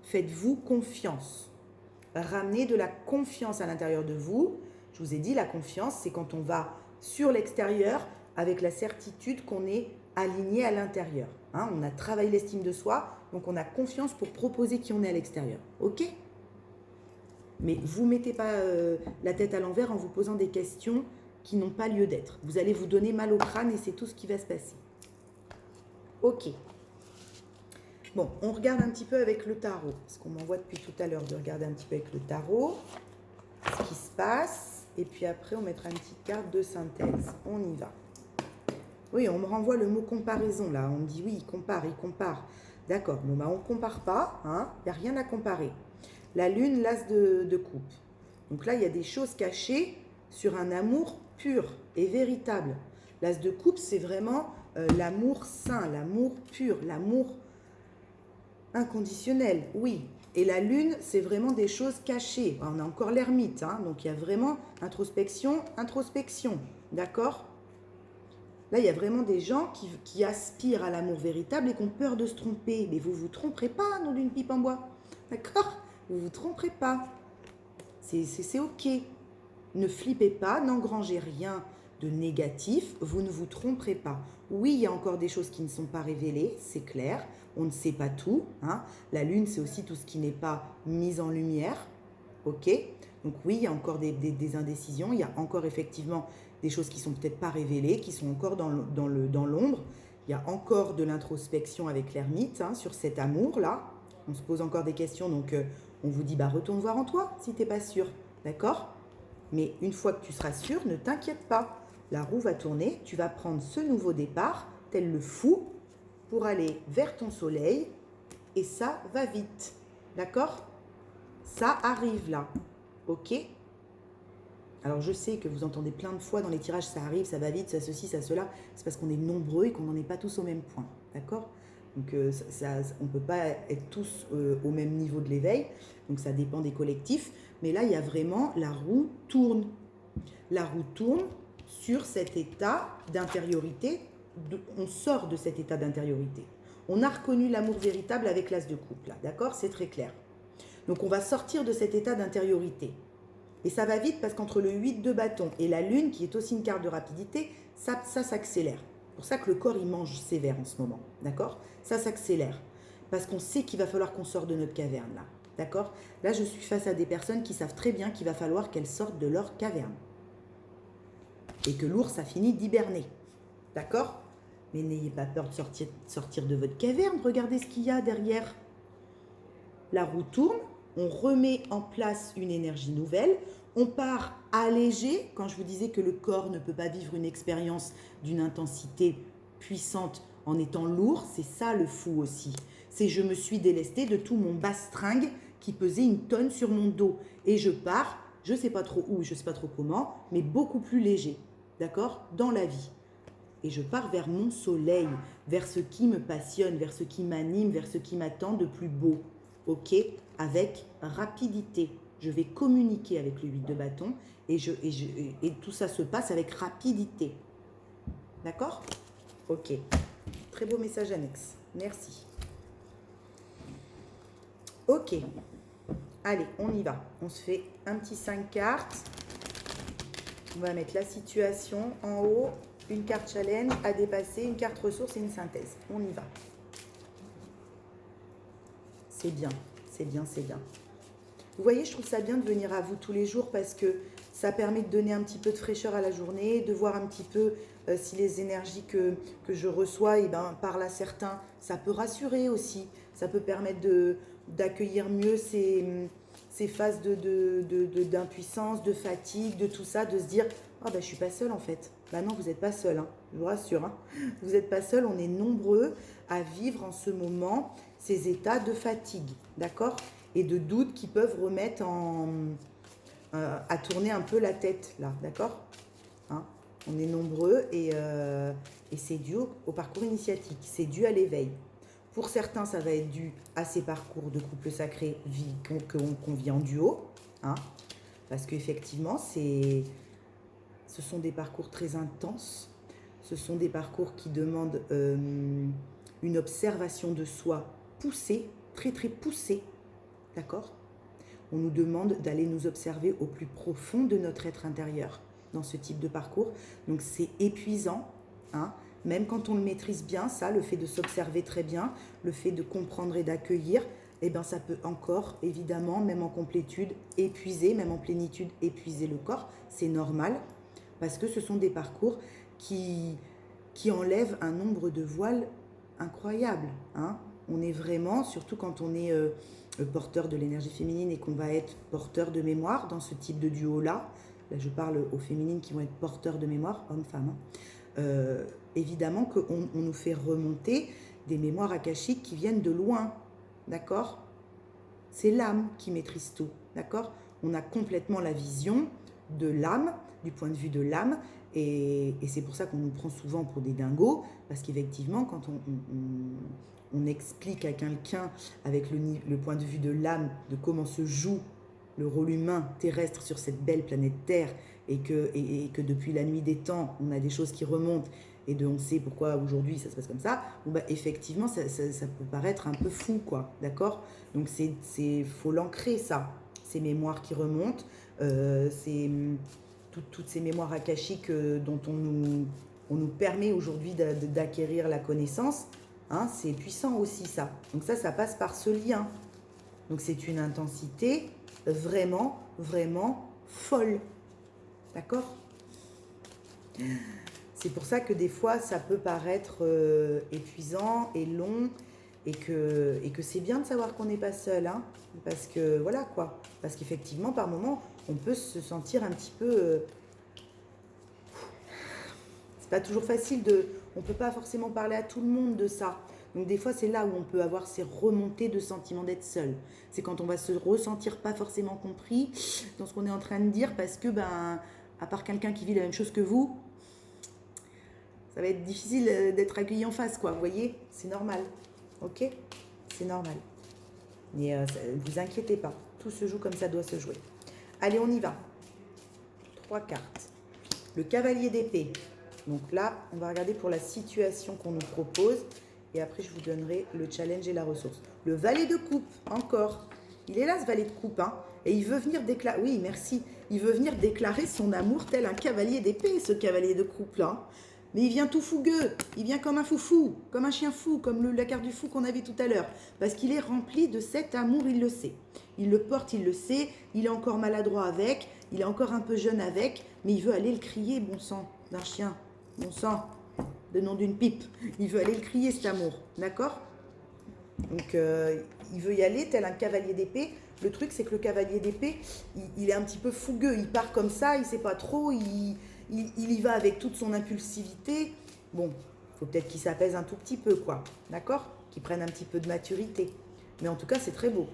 Faites-vous confiance. Ramenez de la confiance à l'intérieur de vous. Je vous ai dit, la confiance, c'est quand on va sur l'extérieur avec la certitude qu'on est aligné à l'intérieur. On a travaillé l'estime de soi, donc on a confiance pour proposer qui on est à l'extérieur. Ok ? Mais vous ne mettez pas la tête à l'envers en vous posant des questions qui n'ont pas lieu d'être. Vous allez vous donner mal au crâne et c'est tout ce qui va se passer. Ok. Bon, on regarde un petit peu avec le tarot. Parce qu'on m'envoie depuis tout à l'heure de regarder un petit peu avec le tarot ce qui se passe. Et puis après, on mettra une petite carte de synthèse. On y va. Oui, on me renvoie le mot comparaison là. On me dit oui, il compare. D'accord, bon, on ne compare pas. Il n'y a rien à comparer. La lune, l'as de coupe. Donc là, il y a des choses cachées sur un amour pur et véritable. L'as de coupe, c'est vraiment l'amour sain, l'amour pur, l'amour inconditionnel, oui. Et la lune, c'est vraiment des choses cachées. On a encore l'ermite, donc il y a vraiment introspection, d'accord ? Là, il y a vraiment des gens qui aspirent à l'amour véritable et qui ont peur de se tromper. Mais vous ne vous tromperez pas, nom d'une pipe en bois, d'accord ? Vous ne vous tromperez pas. C'est ok. Ne flippez pas, n'engrangez rien de négatif, vous ne vous tromperez pas. Oui, il y a encore des choses qui ne sont pas révélées, c'est clair, on ne sait pas tout. La lune, c'est aussi tout ce qui n'est pas mis en lumière, ok ? Donc oui, il y a encore des indécisions, il y a encore effectivement des choses qui ne sont peut-être pas révélées, qui sont encore dans l'ombre. Il y a encore de l'introspection avec l'ermite sur cet amour-là. On se pose encore des questions, donc on vous dit retourne voir en toi si tu n'es pas sûr, d'accord ? Mais une fois que tu seras sûr, ne t'inquiète pas. La roue va tourner, tu vas prendre ce nouveau départ, tel le fou, pour aller vers ton soleil. Et ça va vite. D'accord ? Ça arrive là. Ok ? Alors je sais que vous entendez plein de fois dans les tirages, ça arrive, ça va vite, ça ceci, ça cela. C'est parce qu'on est nombreux et qu'on n'en est pas tous au même point. D'accord ? Donc on ne peut pas être tous au même niveau de l'éveil. Donc ça dépend des collectifs. Mais là, il y a vraiment, la roue tourne. La roue tourne sur cet état d'intériorité. On sort de cet état d'intériorité. On a reconnu l'amour véritable avec l'as de coupe, là. D'accord ? C'est très clair. Donc, on va sortir de cet état d'intériorité. Et ça va vite parce qu'entre le 8 de bâton et la lune, qui est aussi une carte de rapidité, ça s'accélère. C'est pour ça que le corps, il mange sévère en ce moment. D'accord? Ça s'accélère. Parce qu'on sait qu'il va falloir qu'on sorte de notre caverne, là. D'accord? Là, je suis face à des personnes qui savent très bien qu'il va falloir qu'elles sortent de leur caverne. Et que l'ours a fini d'hiberner. D'accord? Mais n'ayez pas peur de sortir de votre caverne. Regardez ce qu'il y a derrière. La roue tourne, on remet en place une énergie nouvelle, on part allégé. Quand je vous disais que le corps ne peut pas vivre une expérience d'une intensité puissante en étant lourd, c'est ça le fou aussi. C'est je me suis délestée de tout mon bastringue qui pesait 1 tonne sur mon dos. Et je pars, je ne sais pas trop où, je ne sais pas trop comment, mais beaucoup plus léger, d'accord, dans la vie. Et je pars vers mon soleil, vers ce qui me passionne, vers ce qui m'anime, vers ce qui m'attend de plus beau. Ok, avec rapidité. Je vais communiquer avec le 8 de bâton et tout ça se passe avec rapidité. D'accord? Ok. Très beau message annexe. Merci. Ok. Allez, on y va. On se fait un petit 5 cartes. On va mettre la situation en haut, une carte challenge à dépasser, une carte ressource et une synthèse. On y va. C'est bien, c'est bien, c'est bien. Vous voyez, je trouve ça bien de venir à vous tous les jours parce que ça permet de donner un petit peu de fraîcheur à la journée, de voir un petit peu si les énergies que je reçois, et ben, par là certains, ça peut rassurer aussi. Ça peut permettre d'accueillir mieux ces phases d'impuissance, de fatigue, de tout ça, de se dire « Ah ben, je ne suis pas seule en fait ». Ben non, vous n'êtes pas seul, hein, je vous rassure. Hein. Vous n'êtes pas seul, on est nombreux à vivre en ce moment ces états de fatigue, d'accord? Et de doutes qui peuvent remettre à tourner un peu la tête, là, d'accord? Hein, on est nombreux et c'est dû au parcours initiatique, c'est dû à l'éveil. Pour certains, ça va être dû à ces parcours de couple sacré qu'on vit en duo, hein, parce qu'effectivement, ce sont des parcours très intenses, ce sont des parcours qui demandent une observation de soi poussée, très très poussée, d'accord? On nous demande d'aller nous observer au plus profond de notre être intérieur dans ce type de parcours. Donc c'est épuisant, hein? Même quand on le maîtrise bien, ça, le fait de s'observer très bien, le fait de comprendre et d'accueillir, eh ben ça peut encore, évidemment, même en complétude, épuiser, même en plénitude, épuiser le corps. C'est normal, parce que ce sont des parcours qui enlèvent un nombre de voiles incroyable, hein? On est vraiment, surtout quand on est porteur de l'énergie féminine et qu'on va être porteur de mémoire dans ce type de duo-là. Là, je parle aux féminines qui vont être porteurs de mémoire, hommes-femmes. Hein. Évidemment qu'on nous fait remonter des mémoires akashiques qui viennent de loin, d'accord? C'est l'âme qui maîtrise tout, d'accord? On a complètement la vision de l'âme, du point de vue de l'âme, et c'est pour ça qu'on nous prend souvent pour des dingos, parce qu'effectivement, quand on explique à quelqu'un avec le point de vue de l'âme, de comment se joue le rôle humain terrestre sur cette belle planète Terre, et que depuis la nuit des temps, on a des choses qui remontent, et on sait pourquoi aujourd'hui ça se passe comme ça, bon bah, effectivement, ça peut paraître un peu fou, quoi, d'accord? Donc, faut l'ancrer, ça, ces mémoires qui remontent, toutes ces mémoires akashiques dont on nous permet aujourd'hui d'acquérir la connaissance, hein, c'est puissant aussi, ça. Donc ça passe par ce lien. Donc c'est une intensité vraiment, vraiment folle. D'accord? C'est pour ça que des fois, ça peut paraître épuisant et long, et que c'est bien de savoir qu'on n'est pas seul, hein, parce que voilà quoi. Parce qu'effectivement, par moments, on peut se sentir un petit peu... c'est pas toujours facile on peut pas forcément parler à tout le monde de ça. Donc des fois, c'est là où on peut avoir ces remontées de sentiment d'être seul. C'est quand on va se ressentir pas forcément compris dans ce qu'on est en train de dire, parce que, ben, à part quelqu'un qui vit la même chose que vous, ça va être difficile d'être accueilli en face, quoi. Vous voyez, c'est normal. Ok? C'est normal. Mais ne vous inquiétez pas. Tout se joue comme ça doit se jouer. Allez, on y va. 3 cartes. Le cavalier d'épée. Donc là, on va regarder pour la situation qu'on nous propose. Et après, je vous donnerai le challenge et la ressource. Le valet de coupe, encore. Il est là, ce valet de coupe, hein. Et il veut venir déclarer, oui, merci, il veut venir déclarer son amour tel un cavalier d'épée, ce cavalier de coupe là. Mais il vient tout fougueux, il vient comme un foufou, comme un chien fou, comme la carte du fou qu'on avait tout à l'heure. Parce qu'il est rempli de cet amour, il le sait. Il le porte, il le sait, il est encore maladroit avec, il est encore un peu jeune avec, mais il veut aller le crier, bon sang, d'un chien, bon sang, de nom d'une pipe. Il veut aller le crier, cet amour, d'accord? Donc, il veut y aller tel un cavalier d'épée. Le truc, c'est que le cavalier d'épée, il est un petit peu fougueux. Il part comme ça, il ne sait pas trop, il y va avec toute son impulsivité. Bon, il faut peut-être qu'il s'apaise un tout petit peu, quoi. D'accord? Qu'il prenne un petit peu de maturité. Mais en tout cas, c'est très beau.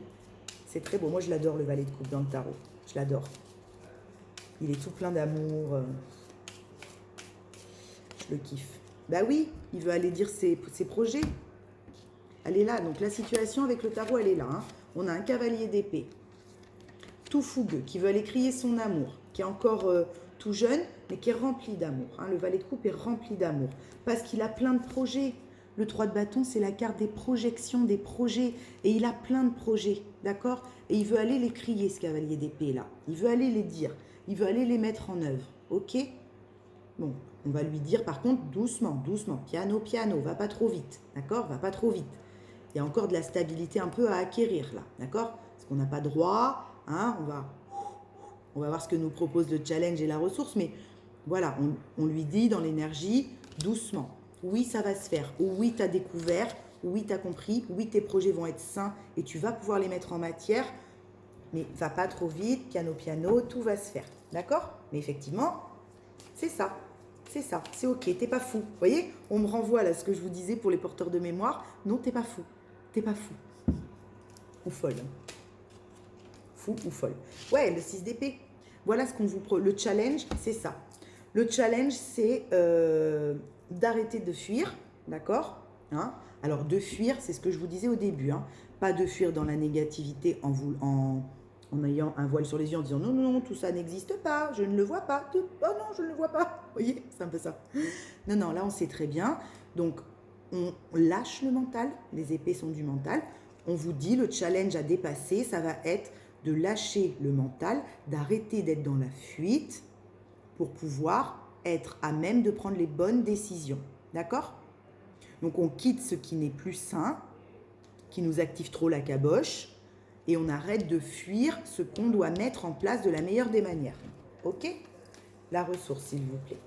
C'est très beau. Moi, je l'adore, le valet de coupe dans le tarot. Je l'adore. Il est tout plein d'amour. Je le kiffe. Bah oui, il veut aller dire ses projets. Elle est là. Donc, la situation avec le tarot, elle est là. Hein. On a un cavalier d'épée, tout fougueux, qui veut aller crier son amour, qui est encore tout jeune, mais qui est rempli d'amour. Hein. Le valet de coupe est rempli d'amour, parce qu'il a plein de projets. Le 3 de bâton, c'est la carte des projections, des projets, et il a plein de projets, d'accord? Et il veut aller les crier, ce cavalier d'épée, là. Il veut aller les dire, il veut aller les mettre en œuvre, ok? Bon, on va lui dire, par contre, doucement, doucement, piano, piano, va pas trop vite, d'accord? Va pas trop vite. Il y a encore de la stabilité un peu à acquérir là, d'accord? Parce qu'on n'a pas droit, hein, on va voir ce que nous propose le challenge et la ressource, mais voilà, on lui dit dans l'énergie, doucement, oui ça va se faire, oui tu as découvert, oui tu as compris, oui tes projets vont être sains et tu vas pouvoir les mettre en matière, mais va pas trop vite, piano piano, tout va se faire, d'accord? Mais effectivement, c'est ça. C'est ok, t'es pas fou. Vous voyez, on me renvoie là ce que je vous disais pour les porteurs de mémoire. Non, t'es pas fou. T'es pas fou. Ou folle. Fou ou folle. Ouais, le 6 d'épée. Voilà ce qu'on vous... Le challenge, c'est ça. Le challenge, c'est d'arrêter de fuir, d'accord, hein? Alors, de fuir, c'est ce que je vous disais au début. Hein. Pas de fuir dans la négativité en ayant un voile sur les yeux, en disant non, non, non, tout ça n'existe pas, je ne le vois pas. Oh non, je ne le vois pas. Vous voyez, c'est un peu ça. Non, non, là, on sait très bien. Donc, on lâche le mental. Les épées sont du mental. On vous dit, le challenge à dépasser, ça va être de lâcher le mental, d'arrêter d'être dans la fuite pour pouvoir être à même de prendre les bonnes décisions. D'accord? Donc, on quitte ce qui n'est plus sain, qui nous active trop la caboche, et on arrête de fuir ce qu'on doit mettre en place de la meilleure des manières. Ok? La ressource, s'il vous plaît.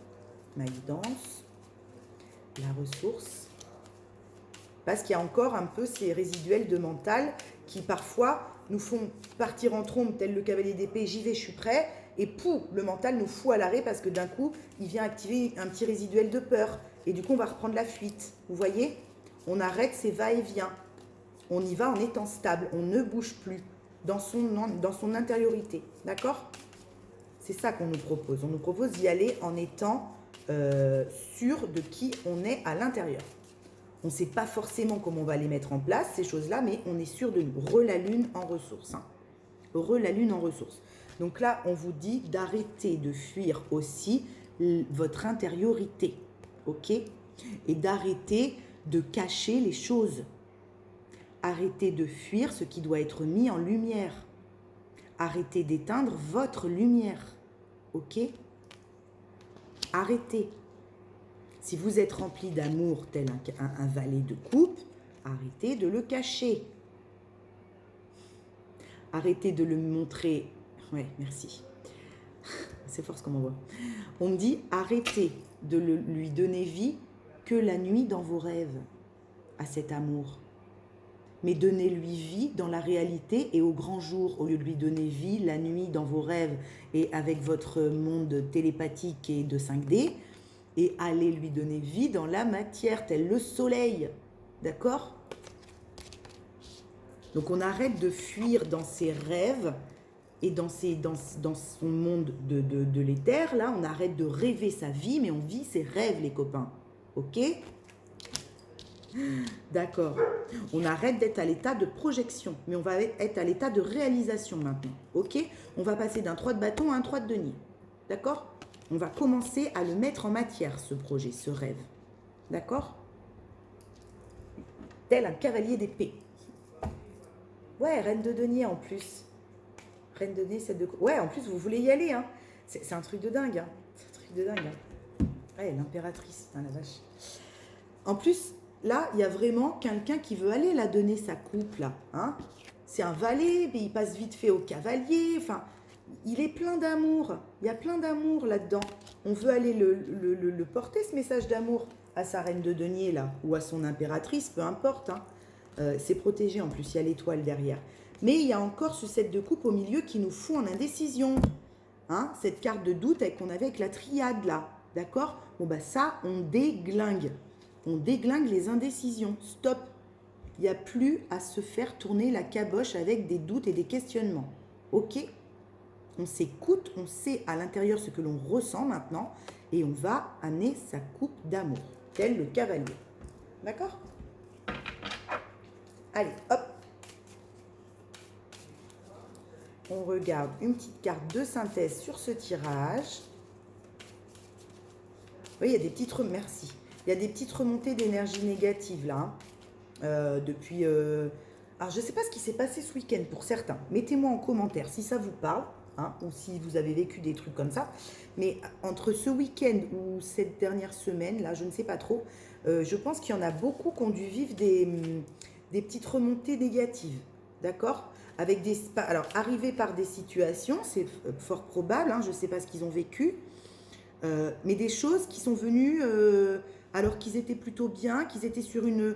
Ma guidance. La ressource. Parce qu'il y a encore un peu ces résiduels de mental qui parfois nous font partir en trombe, tel le cavalier d'épée, j'y vais, je suis prêt, et pouf, le mental nous fout à l'arrêt parce que d'un coup, il vient activer un petit résiduel de peur. Et du coup, on va reprendre la fuite. Vous voyez? On arrête ces va-et-vient. On y va en étant stable, on ne bouge plus dans son intériorité, d'accord? C'est ça qu'on nous propose. On nous propose d'y aller en étant sûr de qui on est à l'intérieur. On ne sait pas forcément comment on va les mettre en place, ces choses-là, mais on est sûr de nous. Re la lune en ressources. Hein. Re la lune en ressources. Donc là, on vous dit d'arrêter de fuir aussi votre intériorité, ok? Et d'arrêter de cacher les choses. Arrêtez de fuir ce qui doit être mis en lumière. Arrêtez d'éteindre votre lumière. Ok? Arrêtez. Si vous êtes rempli d'amour tel un valet de coupe, arrêtez de le cacher. Arrêtez de le montrer. Ouais, merci. C'est fort ce qu'on m'envoie. On me dit arrêtez de lui donner vie que la nuit dans vos rêves à cet amour. Mais donnez-lui vie dans la réalité et au grand jour, au lieu de lui donner vie la nuit dans vos rêves et avec votre monde télépathique et de 5D, et allez lui donner vie dans la matière, tel le soleil. D'accord? Donc on arrête de fuir dans ses rêves et dans son monde de l'éther, là, on arrête de rêver sa vie, mais on vit ses rêves, les copains. Ok? D'accord. On arrête d'être à l'état de projection, mais on va être à l'état de réalisation maintenant. Ok? On va passer d'un 3 de bâton à un 3 de denier. D'accord? On va commencer à le mettre en matière, ce projet, ce rêve. D'accord? Tel un cavalier d'épée. Ouais, reine de denier en plus. Reine de denier, 7 de coupe. Ouais, en plus, vous voulez y aller, hein. C'est un truc de dingue, hein. C'est un truc de dingue, hein. Ouais, l'impératrice, hein, la vache. En plus, là, il y a vraiment quelqu'un qui veut aller la donner, sa coupe, là. Hein. C'est un valet, mais il passe vite fait au cavalier. Enfin, il est plein d'amour. Il y a plein d'amour là-dedans. On veut aller le porter, ce message d'amour, à sa reine de denier, là, ou à son impératrice, peu importe. Hein. C'est protégé, en plus, il y a l'étoile derrière. Mais il y a encore ce 7 de coupe au milieu qui nous fout en indécision. Hein, cette carte de doute qu'on avait avec la triade, là. D'accord? Bon, bah ça, on déglingue. On déglingue les indécisions. Stop. Il n'y a plus à se faire tourner la caboche avec des doutes et des questionnements. Ok? On s'écoute, on sait à l'intérieur ce que l'on ressent maintenant et on va amener sa coupe d'amour, tel le cavalier. D'accord? Allez, hop. On regarde une petite carte de synthèse sur ce tirage. Oui, il y a des petites merci. Il y a des petites remontées d'énergie négative là. Depuis. Alors, je ne sais pas ce qui s'est passé ce week-end pour certains. Mettez-moi en commentaire si ça vous parle, hein, ou si vous avez vécu des trucs comme ça. Mais entre ce week-end ou cette dernière semaine, là, je ne sais pas trop, je pense qu'il y en a beaucoup qui ont dû vivre des petites remontées négatives. D'accord? Avec des. Alors, arrivés par des situations, c'est fort probable, hein, je ne sais pas ce qu'ils ont vécu. Mais des choses qui sont venues alors qu'ils étaient plutôt bien, qu'ils étaient sur une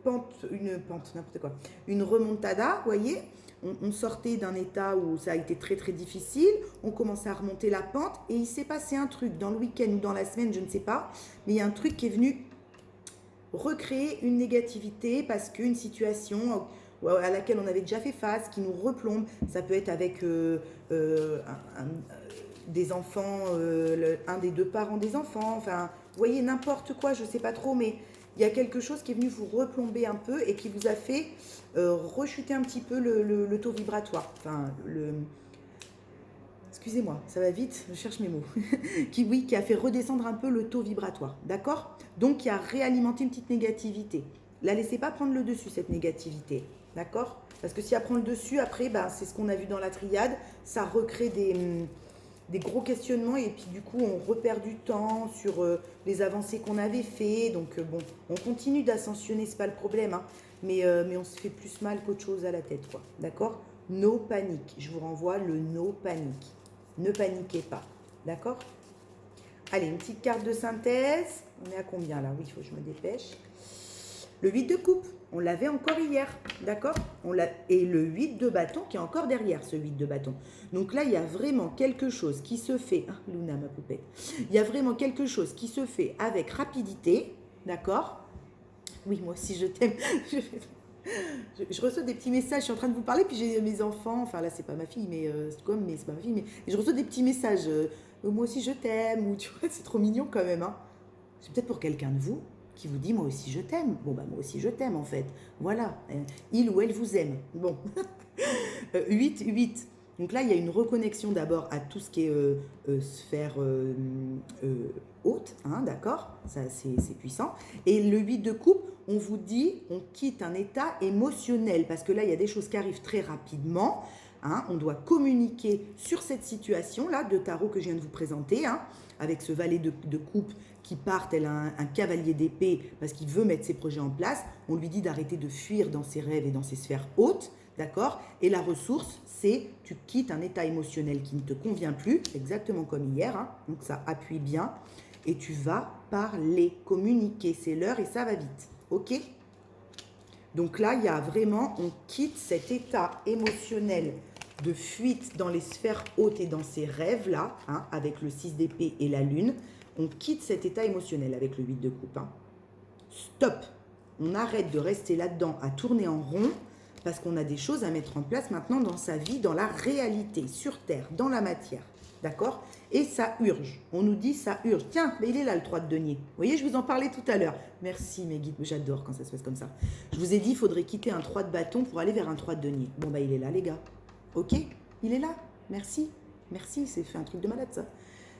pente, n'importe quoi, une remontada, vous voyez. On sortait d'un état où ça a été très très difficile, on commençait à remonter la pente et il s'est passé un truc dans le week-end ou dans la semaine, je ne sais pas, mais il y a un truc qui est venu recréer une négativité parce qu'une situation à laquelle on avait déjà fait face, qui nous replombe, ça peut être avec des enfants, un des deux parents des enfants, enfin, vous voyez, n'importe quoi, je ne sais pas trop, mais il y a quelque chose qui est venu vous replomber un peu et qui vous a fait rechuter un petit peu le taux vibratoire. Enfin, excusez-moi, ça va vite, je cherche mes mots. qui a fait redescendre un peu le taux vibratoire, d'accord? Donc, qui a réalimenté une petite négativité. La laissez pas prendre le dessus, cette négativité, d'accord? Parce que si elle prend le dessus, après, ben, c'est ce qu'on a vu dans la triade, ça recrée des gros questionnements et puis du coup on repère du temps sur les avancées qu'on avait fait. Donc bon, on continue d'ascensionner, c'est pas le problème, hein, mais on se fait plus mal qu'autre chose à la tête, quoi. D'accord? No panique. Je vous renvoie le no panique. Ne paniquez pas. D'accord? Allez, une petite carte de synthèse. On est à combien là? Oui, il faut que je me dépêche. Le 8 de coupe, on l'avait encore hier, d'accord? Et le 8 de bâton qui est encore derrière ce 8 de bâton. Donc là, il y a vraiment quelque chose qui se fait... Ah, Luna, ma poupette. Il y a vraiment quelque chose qui se fait avec rapidité, d'accord? Oui, moi aussi, je t'aime. Je reçois des petits messages, je suis en train de vous parler, puis j'ai mes enfants, enfin là, c'est pas ma fille, mais c'est comme, mais c'est pas ma fille, mais je reçois des petits messages. Moi aussi, je t'aime, ou tu vois, c'est trop mignon quand même, hein. C'est peut-être pour quelqu'un de vous qui vous dit moi aussi je t'aime. Bon bah moi aussi je t'aime en fait. Voilà, il ou elle vous aime. Bon, 8, 8. Donc là il y a une reconnexion d'abord à tout ce qui est sphère haute, hein, d'accord? Ça c'est puissant. Et le 8 de coupe, on vous dit on quitte un état émotionnel parce que là il y a des choses qui arrivent très rapidement. Hein, on doit communiquer sur cette situation-là de tarot que je viens de vous présenter, hein, avec ce valet de coupe qui part tel un cavalier d'épée parce qu'il veut mettre ses projets en place. On lui dit d'arrêter de fuir dans ses rêves et dans ses sphères hautes, d'accord? Et la ressource, c'est tu quittes un état émotionnel qui ne te convient plus, exactement comme hier, hein, donc ça appuie bien, et tu vas parler, communiquer, c'est l'heure et ça va vite, ok? Donc là, il y a vraiment, on quitte cet état émotionnel de fuite dans les sphères hautes et dans ces rêves-là, hein, avec le 6 d'épée et la lune. On quitte cet état émotionnel avec le 8 de coupe. Hein. Stop. On arrête de rester là-dedans à tourner en rond parce qu'on a des choses à mettre en place maintenant dans sa vie, dans la réalité, sur Terre, dans la matière. D'accord? Et ça urge. On nous dit ça urge. Tiens, mais il est là le 3 de denier. Vous voyez, je vous en parlais tout à l'heure. Merci mes guides, j'adore quand ça se passe comme ça. Je vous ai dit, il faudrait quitter un 3 de bâton pour aller vers un 3 de denier. Bon, bah il est là les gars. Ok? Il est là. Merci. Merci, c'est fait un truc de malade ça.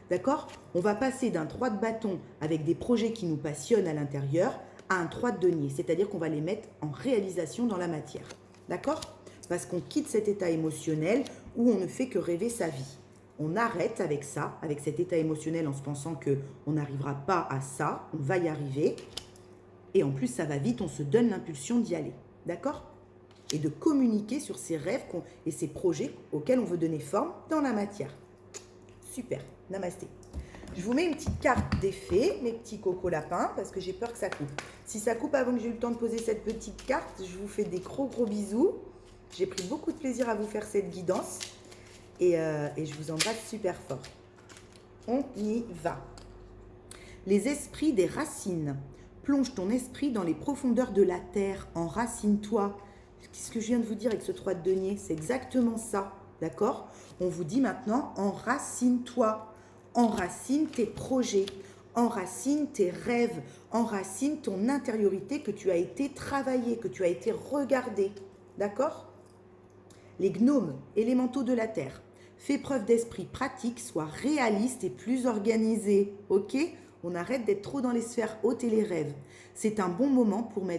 D'accord? On va passer d'un 3 de bâton avec des projets qui nous passionnent à l'intérieur à un 3 de denier. C'est-à-dire qu'on va les mettre en réalisation dans la matière. D'accord? parce qu'on quitte cet état émotionnel où on ne fait que rêver sa vie. On arrête avec ça, avec cet état émotionnel en se pensant qu'on n'arrivera pas à ça, on va y arriver. Et en plus, ça va vite, on se donne l'impulsion d'y aller. D'accord ? Et de communiquer sur ces rêves et ces projets auxquels on veut donner forme dans la matière. Super, namasté. Je vous mets une petite carte d'effet, mes petits cocos lapins, parce que j'ai peur que ça coupe. Si ça coupe avant que j'ai eu le temps de poser cette petite carte, je vous fais des gros bisous. J'ai pris beaucoup de plaisir à vous faire cette guidance et je vous embrasse super fort. On y va. Les esprits des racines. Plonge ton esprit dans les profondeurs de la terre, enracine-toi. Qu'est-ce que je viens de vous dire avec ce 3 de denier? C'est exactement ça, d'accord? On vous dit maintenant, enracine-toi. Enracine tes projets, enracine tes rêves, enracine ton intériorité que tu as été travaillé, que tu as été regardé, d'accord? Les gnomes, élémentaux de la terre, fais preuve d'esprit pratique, sois réaliste et plus organisé, ok? On arrête d'être trop dans les sphères hautes et les rêves. C'est un bon moment pour mettre